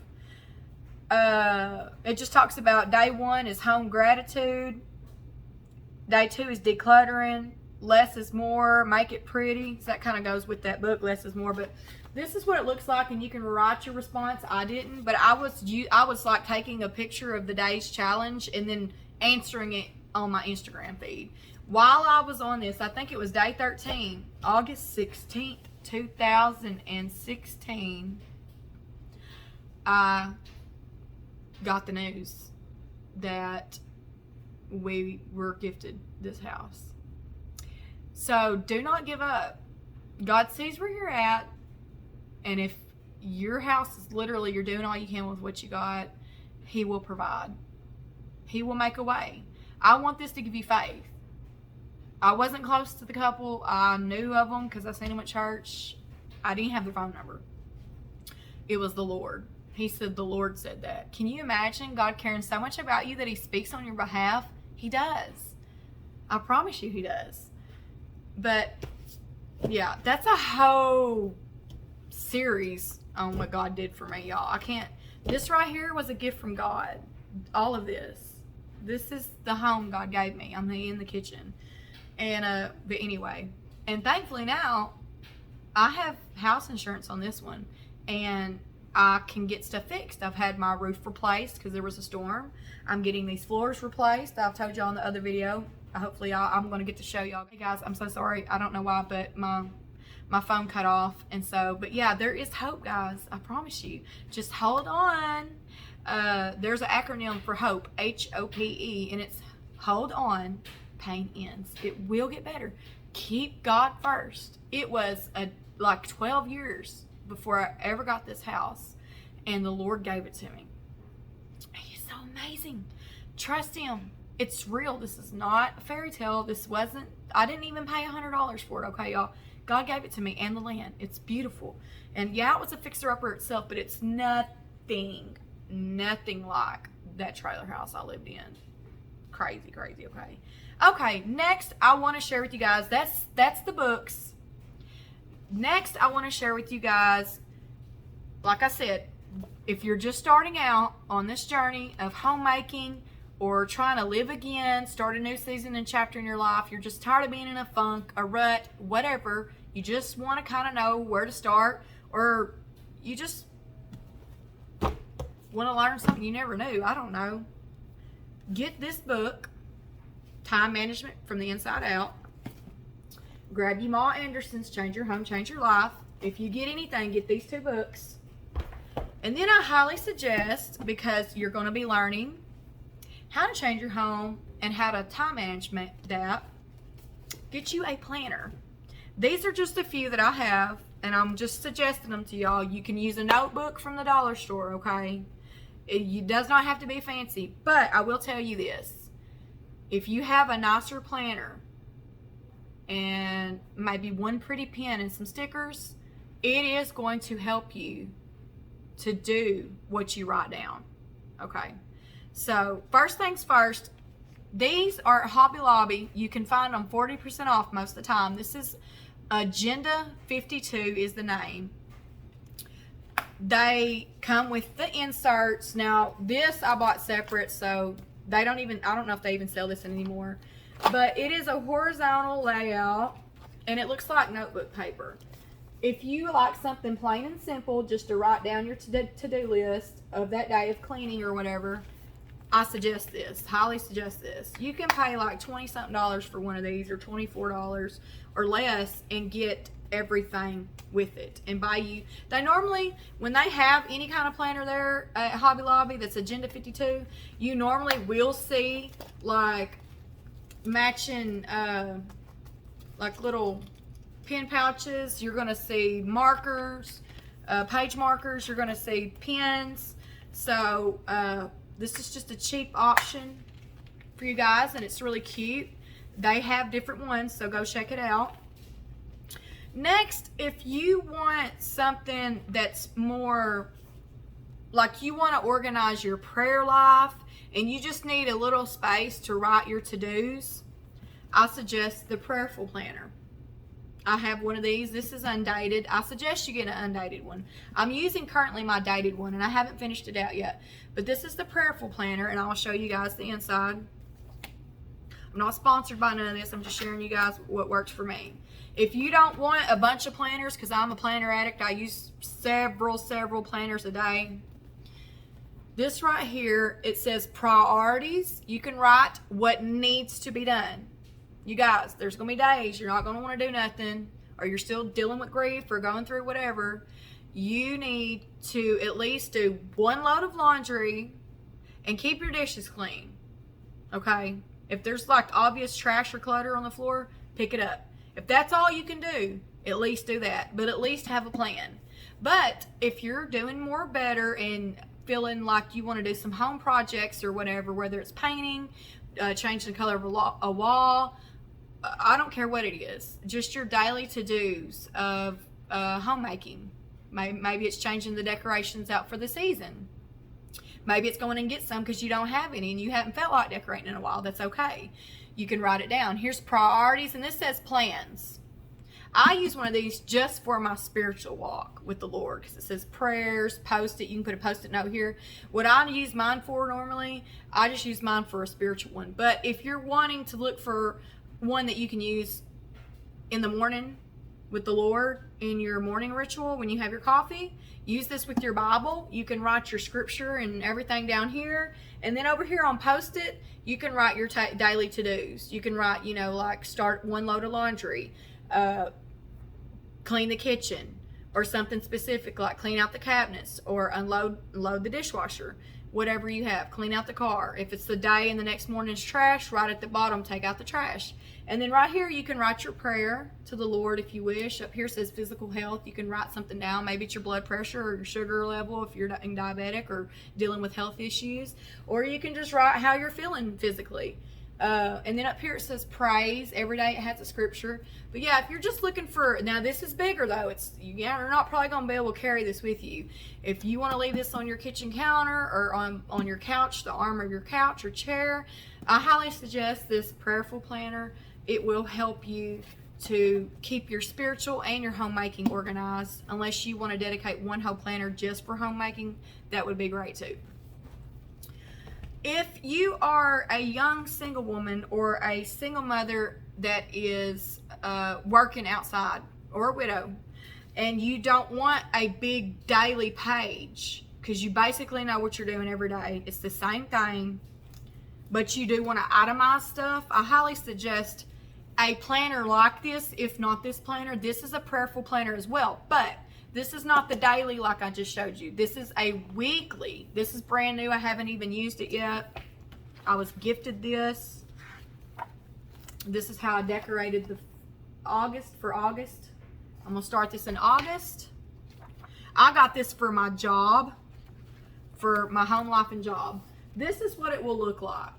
It just talks about day one is home gratitude. Day two is decluttering. less is more, make it pretty. So that kind of goes with that book, less is more. But this is what it looks like, and you can write your response. I didn't, but I was like taking a picture of the day's challenge and then answering it on my Instagram feed. While I was on this, I think it was day 13, August 16th, 2016, I got the news that we were gifted this house. So do not give up. God sees where you're at, and if your house is literally, you're doing all you can with what you got, He will provide. He will make a way. I want this to give you faith. I wasn't close to the couple. I knew of them because I seen them at church. I didn't have their phone number. It was the Lord. He said, the Lord said that. Can you imagine God caring so much about you that He speaks on your behalf? He does. I promise you He does. But yeah, that's a whole series on what God did for me, y'all. This right here was a gift from God. All of this. This is the home God gave me. I'm in the kitchen. And but anyway, and thankfully now I have house insurance on this one, and I can get stuff fixed. I've had my roof replaced because there was a storm. I'm getting these floors replaced. I've told y'all in the other video. Hopefully I'm going to get to show y'all. Hey guys, I'm so sorry. I don't know why, but my phone cut off. And so, but yeah, there is hope, guys. I promise you. Just hold on. There's an acronym for HOPE, HOPE, and it's hold on, pain ends. It will get better. Keep God first. It was like 12 years before I ever got this house, and the Lord gave it to me. He's so amazing. Trust Him. It's real. This is not a fairy tale. I didn't even pay $100 for it, okay, y'all? God gave it to me and the land. It's beautiful. And yeah, it was a fixer-upper itself, but it's nothing like that trailer house I lived in. Crazy, okay? Okay, next I want to share with you guys, that's the books. Next, I want to share with you guys, like I said, if you're just starting out on this journey of homemaking or trying to live again, start a new season and chapter in your life, you're just tired of being in a funk, a rut, whatever, you just want to kind of know where to start, or you just want to learn something you never knew, I don't know. Get this book, Time Management from the Inside Out. Grab you Ma Anderson's Change Your Home, Change Your Life. If you get anything, get these two books. And then I highly suggest, because you're going to be learning how to change your home and how to time management that, get you a planner. These are just a few that I have, and I'm just suggesting them to y'all. You can use a notebook from the dollar store, okay? It does not have to be fancy, but I will tell you this. If you have a nicer planner and maybe one pretty pen and some stickers, it is going to help you to do what you write down, okay? So first things first, these are at Hobby Lobby. You can find them 40% off most of the time. This is Agenda 52 is the name. They come with the inserts. Now this I bought separate, so I don't know if they even sell this anymore. But it is a horizontal layout, and it looks like notebook paper. If you like something plain and simple, just to write down your to-do list of that day of cleaning or whatever, I suggest this, highly suggest this. You can pay like $20-something for one of these, or $24 or less, and get everything with it. And they normally, when they have any kind of planner there at Hobby Lobby that's Agenda 52, you normally will see like matching like little pen pouches. You're going to see markers, page markers. You're going to see pens. So this is just a cheap option for you guys, and it's really cute. They have different ones, so go check it out. Next, if you want something that's more like you want to organize your prayer life and you just need a little space to write your to-dos, I suggest the Prayerful Planner. I have one of these. This is undated. I suggest you get an undated one. I'm using currently my dated one, and I haven't finished it out yet. But this is the Prayerful Planner, and I'll show you guys the inside. I'm not sponsored by none of this. I'm just sharing you guys what works for me. If you don't want a bunch of planners, because I'm a planner addict, I use several planners a day. This right here, it says priorities. You can write what needs to be done. You guys, there's going to be days you're not going to want to do nothing, or you're still dealing with grief or going through whatever. You need to at least do one load of laundry and keep your dishes clean. Okay? If there's like obvious trash or clutter on the floor, pick it up. If that's all you can do, at least do that. But at least have a plan. But if you're doing more better and feeling like you want to do some home projects or whatever, whether it's painting, changing the color of a wall, I don't care what it is. Just your daily to-dos of homemaking. Maybe it's changing the decorations out for the season. Maybe it's going and get some because you don't have any and you haven't felt like decorating in a while. That's okay. You can write it down. Here's priorities, and this says plans. I use one of these just for my spiritual walk with the Lord because it says prayers, post-it. You can put a post-it note here. What I use mine for normally, I just use mine for a spiritual one. But if you're wanting to look for one that you can use in the morning with the Lord in your morning ritual when you have your coffee, use this with your Bible. You can write your scripture and everything down here. And then over here on Post-it, you can write your daily to-dos. You can write, like start one load of laundry, clean the kitchen, or something specific like clean out the cabinets or unload the dishwasher, whatever you have. Clean out the car. If it's the day and the next morning's trash, right at the bottom, take out the trash. And then right here, you can write your prayer to the Lord if you wish. Up here says physical health. You can write something down. Maybe it's your blood pressure or your sugar level if you're diabetic or dealing with health issues. Or you can just write how you're feeling physically. And then up here it says praise. Every day it has a scripture. But yeah, if you're just looking for, now this is bigger though. You're not probably going to be able to carry this with you. If you want to leave this on your kitchen counter or on your couch, the arm of your couch or chair, I highly suggest this Prayerful Planner. It will help you to keep your spiritual and your homemaking organized. Unless you want to dedicate one whole planner just for homemaking, that would be great too. If you are a young single woman or a single mother that is working outside, or a widow, and you don't want a big daily page because you basically know what you're doing every day, it's the same thing, but you do want to itemize stuff, I highly suggest a planner like this. If not this planner, this is a Prayerful Planner as well, but this is not the daily like I just showed you. This is a weekly. This is brand new. I haven't even used it yet. I was gifted this. This is how I decorated the August. I'm going to start this in August. I got this for my job, for my home life and job. This is what it will look like.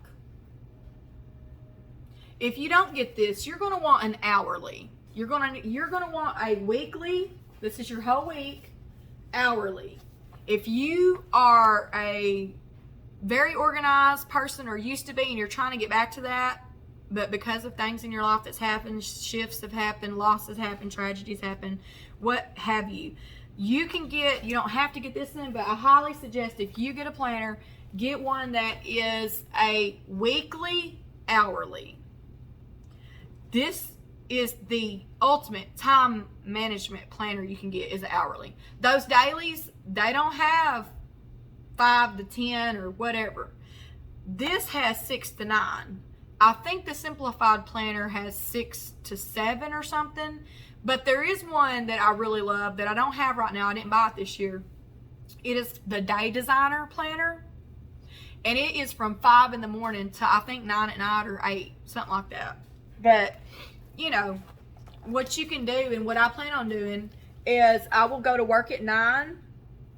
If you don't get this, you're going to want an hourly. You're going to want a weekly. This is your whole week, hourly. If you are a very organized person or used to be and you're trying to get back to that, but because of things in your life that's happened, shifts have happened, losses happened, tragedies happen, what have you, you don't have to get this in, but I highly suggest if you get a planner, get one that is a weekly, hourly. This is the ultimate time management planner you can get, is hourly. Those dailies, they don't have 5 to 10 or whatever. This has 6 to 9. I think the simplified planner has 6 to 7 or something, but there is one that I really love that I don't have right now. I didn't buy it this year. It is the Day Designer Planner, and it is from 5 in the morning to I think 9 at night or 8, something like that. But what you can do, and what I plan on doing, is I will go to work at 9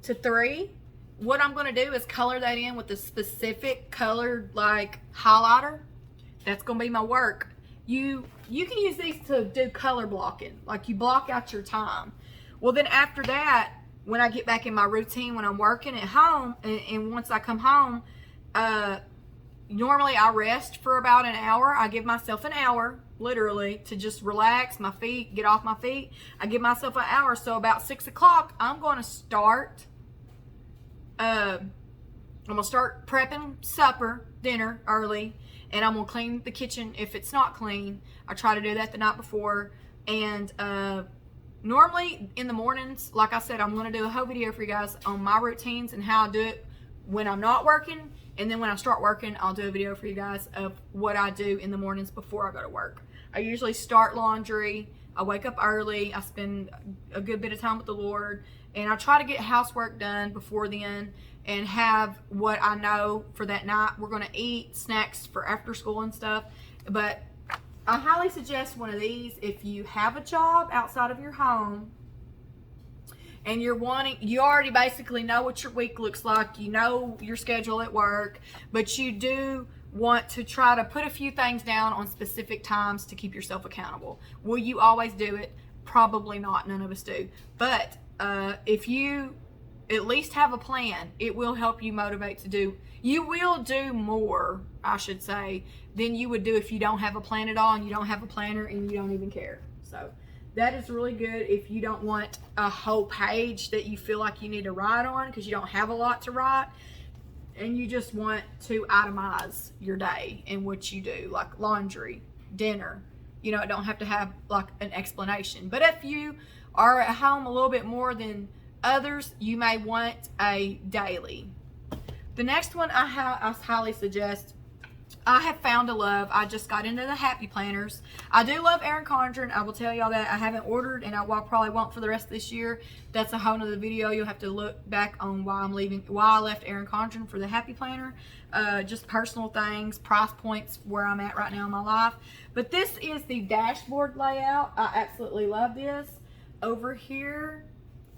to 3. What I'm going to do is color that in with a specific colored like highlighter. That's going to be my work. You can use these to do color blocking, like you block out your time. Well, then after that, when I get back in my routine, when I'm working at home, and once I come home, normally I rest for about an hour. I give myself an hour, literally, to just relax my feet, get off my feet. I give myself an hour. So about 6 o'clock, I'm going to start prepping dinner early. and I'm gonna clean the kitchen if it's not clean. I try to do that the night before. And normally in the mornings, like I said, I'm gonna do a whole video for you guys on my routines and how I do it when I'm not working. And then when I start working, I'll do a video for you guys of what I do in the mornings before I go to work. I usually start laundry. I wake up early. I spend a good bit of time with the Lord. And I try to get housework done before then and have what I know for that night. We're going to eat snacks for after school and stuff. But I highly suggest one of these if you have a job outside of your home and you already basically know what your week looks like, you know your schedule at work, but you do want to try to put a few things down on specific times to keep yourself accountable. Will you always do it? Probably not. None of us do. But if you at least have a plan, it will help you motivate to do. You will do more, I should say, than you would do if you don't have a plan at all and you don't have a planner and you don't even care. So that is really good if you don't want a whole page that you feel like you need to write on because you don't have a lot to write and you just want to itemize your day and what you do, like laundry, dinner. You know, it don't have to have like an explanation. But if you are at home a little bit more than others, you may want a daily. The next one I highly suggest, I have found a love. I just got into the Happy Planners. I do love Erin Condren. I will tell y'all that. I haven't ordered and I probably won't for the rest of this year. That's a whole nother video. You'll have to look back on why I left Erin Condren for the Happy Planner. Just personal things, price points, where I'm at right now in my life. But this is the dashboard layout. I absolutely love this. Over here,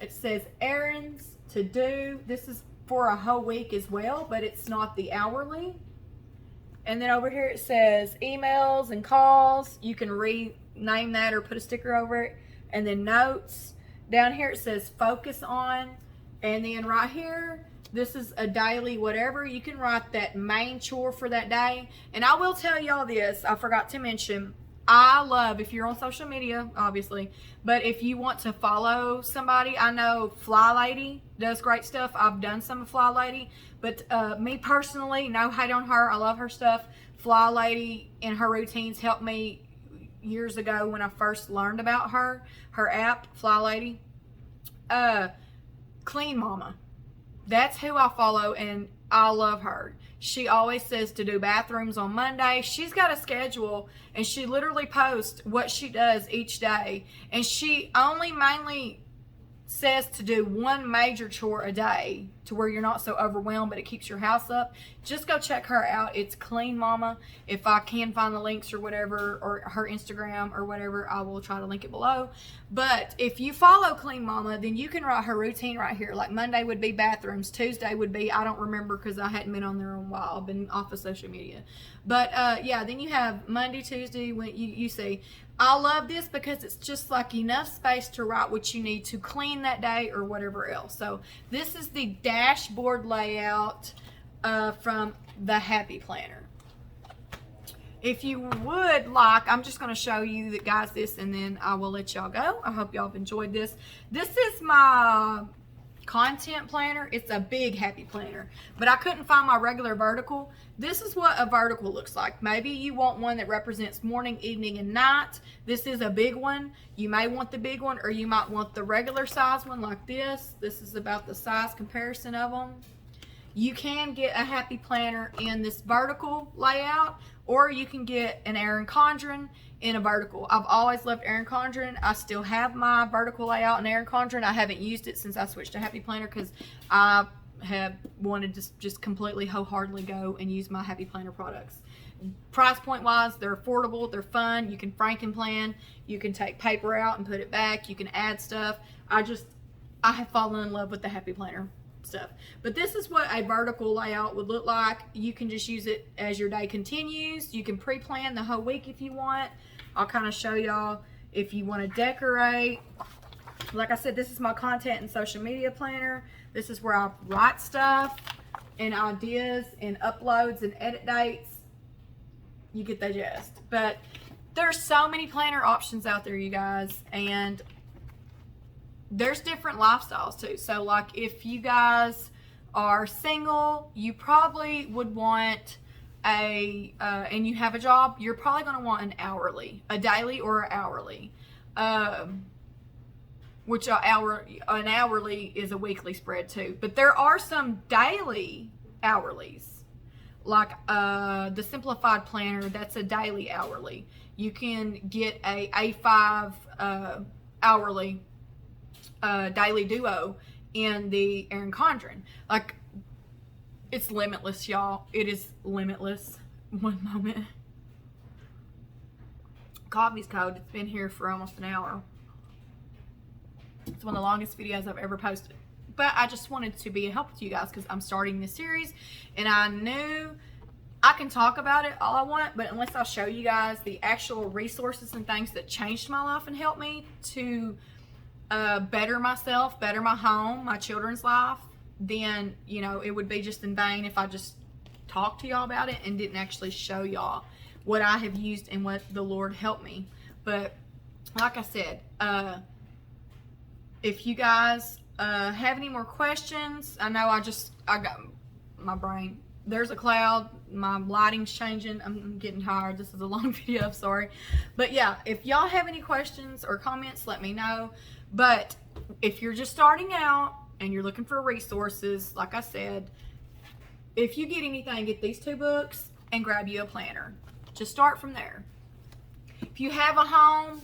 it says errands to do. This is for a whole week as well, but it's not the hourly. And then over here it says emails and calls. You can rename that or put a sticker over it. And then notes. Down here it says focus on. And then right here, this is a daily whatever. You can write that main chore for that day. And I will tell y'all this, I forgot to mention, I love, if you're on social media, obviously, but if you want to follow somebody, I know Fly Lady does great stuff. I've done some of Fly Lady, but me personally, no hate on her. I love her stuff. Fly Lady and her routines helped me years ago when I first learned about her app, Fly Lady. Clean Mama. That's who I follow, and I love her. She always says to do bathrooms on Monday. She's got a schedule, and she literally posts what she does each day. And she only mainly says to do one major chore a day to where you're not so overwhelmed, but it keeps your house up. Just go check her out. It's Clean Mama. If I can find the links or whatever, or her Instagram or whatever, I will try to link it below. But if you follow Clean Mama, then you can write her routine right here. Like Monday would be bathrooms. Tuesday would be, I don't remember because I hadn't been on there in a while. I've been off of social media. But yeah, then you have Monday, Tuesday, when you see. I love this because it's just like enough space to write what you need to clean that day or whatever else. So this is the dashboard layout from the Happy Planner. If you would like, I'm just going to show you guys this and then I will let y'all go. I hope y'all have enjoyed this. This is my content planner. It's a big Happy Planner, but I couldn't find my regular vertical. This is what a vertical looks like. Maybe you want one that represents morning, evening, and night. This is a big one. You may want the big one, or you might want the regular size one like this. This is about the size comparison of them. You can get a Happy Planner in this vertical layout, or you can get an Erin Condren in a vertical. I've always loved Erin Condren. I still have my vertical layout in Erin Condren. I haven't used it since I switched to Happy Planner because I have wanted to just completely wholeheartedly go and use my Happy Planner products. Price point wise, they're affordable, they're fun. You can Franken plan, you can take paper out and put it back, you can add stuff. I have fallen in love with the Happy Planner stuff. But this is what a vertical layout would look like. You can just use it as your day continues. You can pre-plan the whole week if you want. I'll kind of show y'all if you want to decorate. Like I said, this is my content and social media planner. This is where I write stuff and ideas and uploads and edit dates. You get the gist. But there's so many planner options out there, you guys, and there's different lifestyles too. So like if you guys are single, you probably would want and you have a job, you're probably going to want an hourly, a daily or an hourly. Which an hourly is a weekly spread too. But there are some daily hourlies, like the Simplified Planner. That's a daily hourly. You can get a A5 hourly daily duo in the Erin Condren. Like, it's limitless, y'all. It is limitless. One moment. Coffee's cold. It's been here for almost an hour. It's one of the longest videos I've ever posted. But I just wanted to be a help to you guys because I'm starting this series, and I knew I can talk about it all I want, but unless I show you guys the actual resources and things that changed my life and helped me to better myself, better my home, my children's life, then, you know, it would be just in vain if I just talked to y'all about it and didn't actually show y'all what I have used and what the Lord helped me. But like I said, if you guys have any more questions, I know I got my brain. There's a cloud. My lighting's changing. I'm getting tired. This is a long video. I'm sorry. But yeah, if y'all have any questions or comments, let me know. But if you're just starting out and you're looking for resources, like I said, if you get anything, get these 2 books and grab you a planner. Just start from there. If you have a home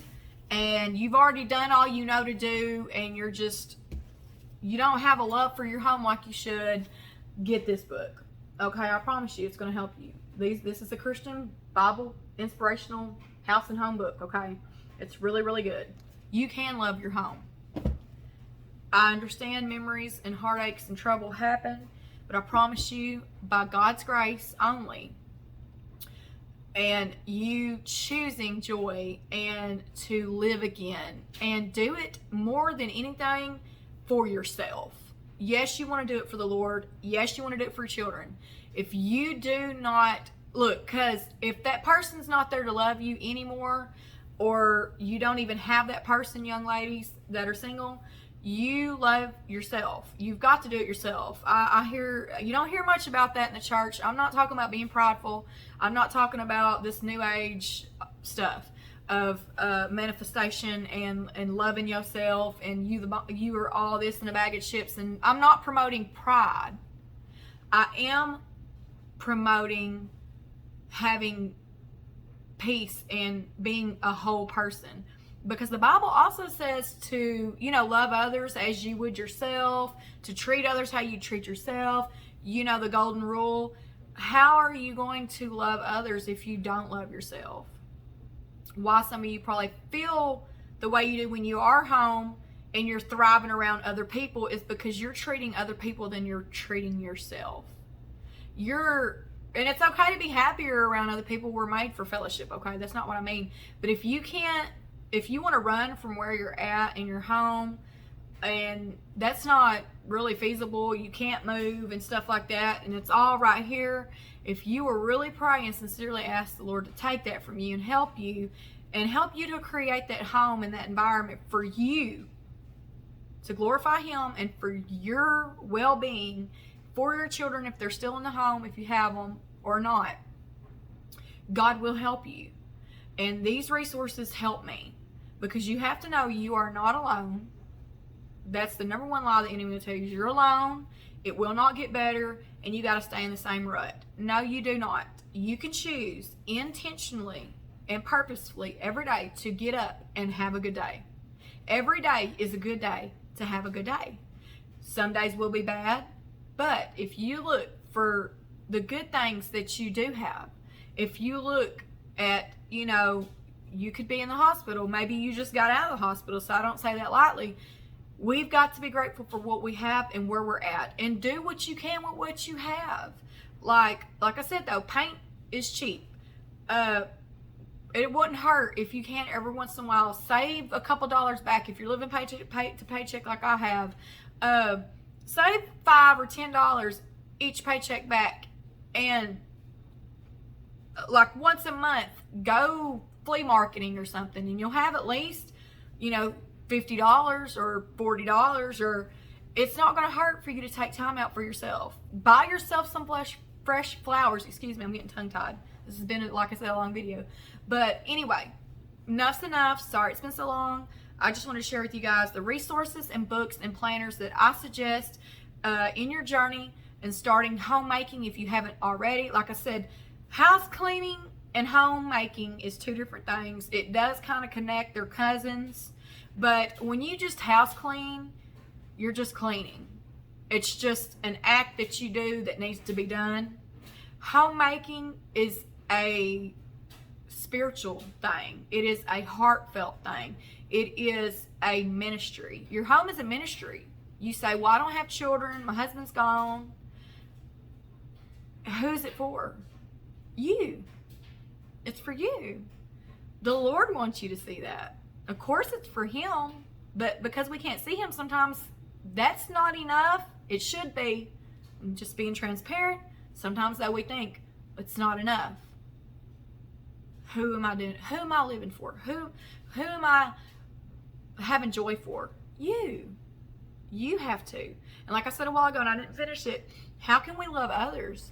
and you've already done all you know to do and you don't have a love for your home like you should, get this book. Okay, I promise you it's going to help you. This is a Christian Bible inspirational house and home book, okay? It's really, really good. You can love your home. I understand memories and heartaches and trouble happen, but I promise you, by God's grace only, and you choosing joy and to live again, and do it more than anything for yourself. Yes, you want to do it for the Lord. Yes, you want to do it for your children. If you do not, look, because if that person's not there to love you anymore, or you don't even have that person, young ladies that are single, you love yourself. You've got to do it yourself. I hear, you don't hear much about that in the church. I'm not talking about being prideful. I'm not talking about this new age stuff of manifestation and loving yourself and you are all this in a bag of chips. And I'm not promoting pride. I am promoting having peace and being a whole person, because the Bible also says to, you know, love others as you would yourself, to treat others how you treat yourself. You know, the golden rule. How are you going to love others if you don't love yourself? Why some of you probably feel the way you do when you are home and you're thriving around other people is because you're treating other people than you're treating yourself. And it's okay to be happier around other people. We're made for fellowship, okay? That's not what I mean. But if you want to run from where you're at in your home, and that's not really feasible, you can't move and stuff like that, and it's all right here. If you are really praying and sincerely ask the Lord to take that from you and help you to create that home and that environment for you to glorify Him and for your well-being, for your children, if they're still in the home, if you have them or not, God will help you. And these resources help me, because you have to know you are not alone. That's the number one lie the enemy will tell you. You're alone. It will not get better, and you got to stay in the same rut. No, you do not. You can choose intentionally and purposefully every day to get up and have a good day. Every day is a good day to have a good day. Some days will be bad, but if you look for the good things that you do have, if you look at, you know, you could be in the hospital. Maybe you just got out of the hospital, so I don't say that lightly. We've got to be grateful for what we have and where we're at, and do what you can with what you have. Like I said, though, paint is cheap. It wouldn't hurt if you can every once in a while save a couple dollars back. If you're living paycheck to paycheck like I have, save $5 or $10 each paycheck back, and like once a month, go flea marketing or something, and you'll have at least, you know, $50 or $40, or it's not going to hurt for you to take time out for yourself. Buy yourself some fresh flowers. Excuse me, I'm getting tongue-tied. This has been, like I said, a long video. But anyway, enough's enough. Sorry it's been so long. I just want to share with you guys the resources and books and planners that I suggest in your journey and starting homemaking if you haven't already. Like I said, house cleaning and homemaking is two different things. It does kind of connect, they're cousins, but when you just house clean, you're just cleaning. It's just an act that you do that needs to be done. Homemaking is a spiritual thing. It is a heartfelt thing. It is a ministry. Your home is a ministry. You say, well, I don't have children. My husband's gone. Who's it for? You. It's for you. The Lord wants you to see that. Of course it's for Him, but because we can't see Him sometimes, that's not enough. It should be. I'm just being transparent. Sometimes though we think it's not enough. Who am I doing? Who am I living for? Who am I having joy for? You. You have to. And like I said a while ago, and I didn't finish it, how can we love others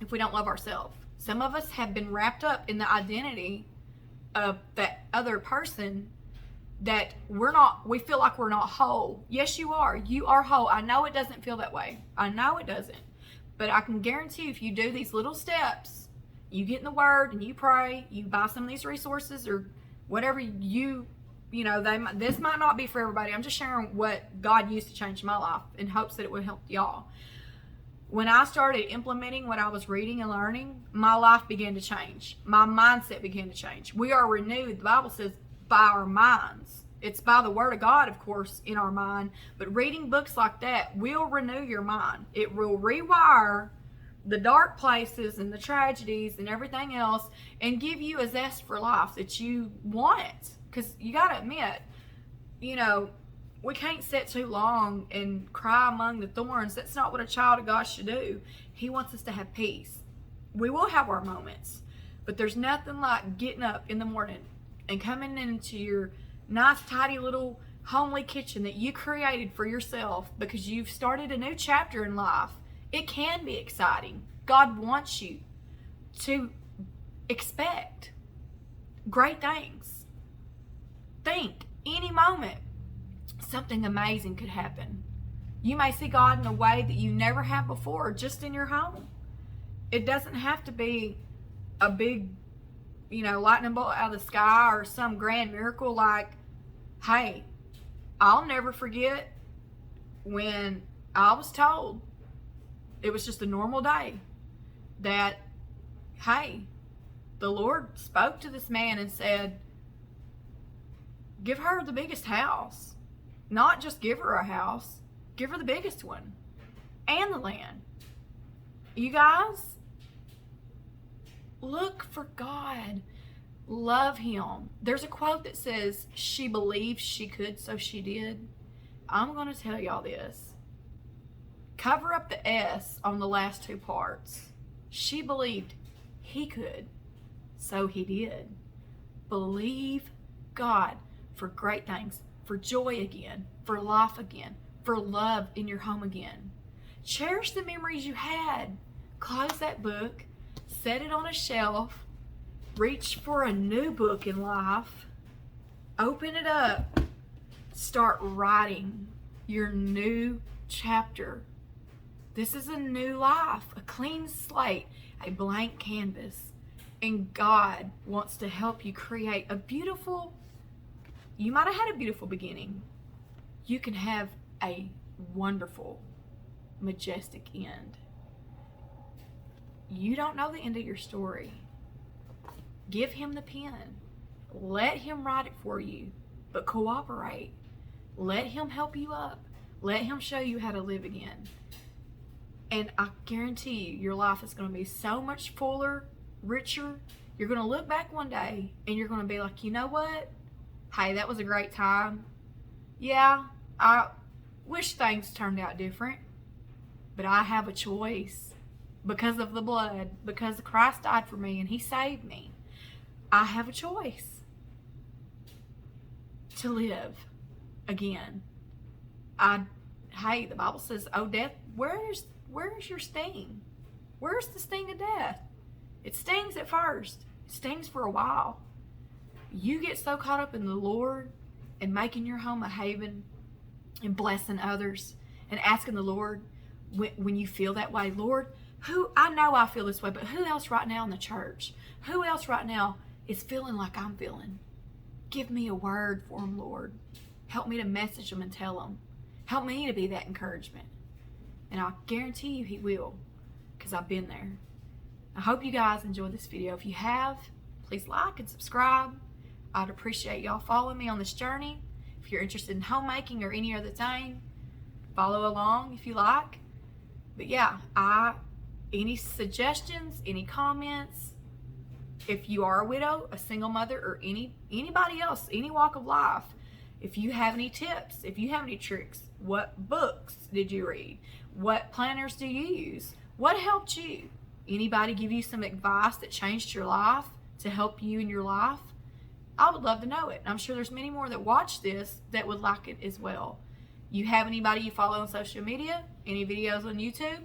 if we don't love ourselves? Some of us have been wrapped up in the identity of that other person that we feel like we're not whole. Yes, you are. You are whole. I know it doesn't feel that way. I know it doesn't. But I can guarantee you, if you do these little steps, you get in the Word and you pray, you buy some of these resources or whatever this might not be for everybody. I'm just sharing what God used to change my life in hopes that it would help y'all. When I started implementing what I was reading and learning, my life began to change. My mindset began to change. We are renewed, the Bible says, by our minds. It's by the Word of God, of course, in our mind. But reading books like that will renew your mind. It will rewire the dark places and the tragedies and everything else and give you a zest for life that you want. Because you got to admit, we can't sit too long and cry among the thorns. That's not what a child of God should do. He wants us to have peace. We will have our moments, but there's nothing like getting up in the morning and coming into your nice, tidy little homely kitchen that you created for yourself because you've started a new chapter in life. It can be exciting. God wants you to expect great things. Think any moment something amazing could happen. You may see God in a way that you never have before, just in your home. It doesn't have to be a big, lightning bolt out of the sky or some grand miracle. Like, hey, I'll never forget when I was told it was just a normal day that, hey, the Lord spoke to this man and said, give her the biggest house. Not just give her a house, give her the biggest one and the land. You guys, look for God. Love Him. There's a quote that says, she believed she could, so she did. I'm going to tell y'all this. Cover up the S on the last two parts. She believed He could, so He did. Believe God for great things, for joy again, for life again, for love in your home again. Cherish the memories you had. Close that book, set it on a shelf, reach for a new book in life, open it up, start writing your new chapter. This is a new life, a clean slate, a blank canvas. And God wants to help you create a beautiful, you might have had a beautiful beginning. You can have a wonderful, majestic end. You don't know the end of your story. Give Him the pen. Let Him write it for you, but cooperate. Let Him help you up. Let Him show you how to live again. And I guarantee you, your life is going to be so much fuller, richer. You're going to look back one day and you're going to be like, you know what? Hey, that was a great time. Yeah, I wish things turned out different, but I have a choice because of the blood, because Christ died for me and He saved me. I have a choice to live again. Hey, the Bible says, oh, death, where's your sting? Where's the sting of death? It stings at first. It stings for a while. You get so caught up in the Lord and making your home a haven and blessing others and asking the Lord when you feel that way, Lord, I know I feel this way, but who else right now in the church? Who else right now is feeling like I'm feeling? Give me a word for them, Lord. Help me to message them and tell them. Help me to be that encouragement. And I guarantee you He will, because I've been there. I hope you guys enjoyed this video. If you have, please like and subscribe. I'd appreciate y'all following me on this journey. If you're interested in homemaking or any other thing, follow along if you like. But yeah, any suggestions, any comments, if you are a widow, a single mother, or anybody else, any walk of life, if you have any tips, if you have any tricks, what books did you read? What planners do you use? What helped you? Anybody give you some advice that changed your life to help you in your life? I would love to know it. I'm sure there's many more that watch this that would like it as well. You have anybody you follow on social media? Any videos on YouTube?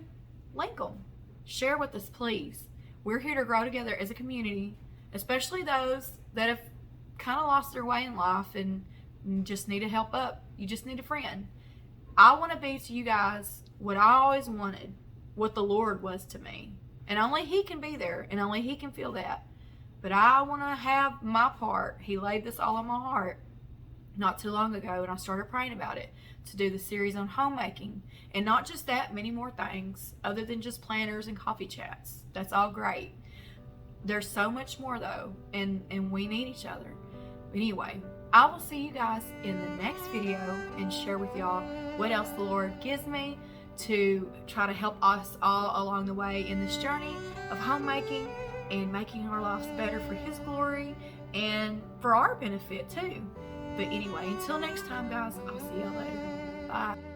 Link them. Share with us, please. We're here to grow together as a community, especially those that have kind of lost their way in life and just need to help up. You just need a friend. I want to be to you guys what I always wanted, what the Lord was to me. And only He can be there, and only He can feel that. But I want to have my part. He laid this all on my heart not too long ago, and I started praying about it, to do the series on homemaking. And not just that, many more things other than just planners and coffee chats. That's all great. There's so much more though, and we need each other. Anyway, I will see you guys in the next video and share with y'all what else the Lord gives me to try to help us all along the way in this journey of homemaking and making our lives better for His glory and for our benefit too. But anyway, until next time, guys, I'll see y'all later. Bye.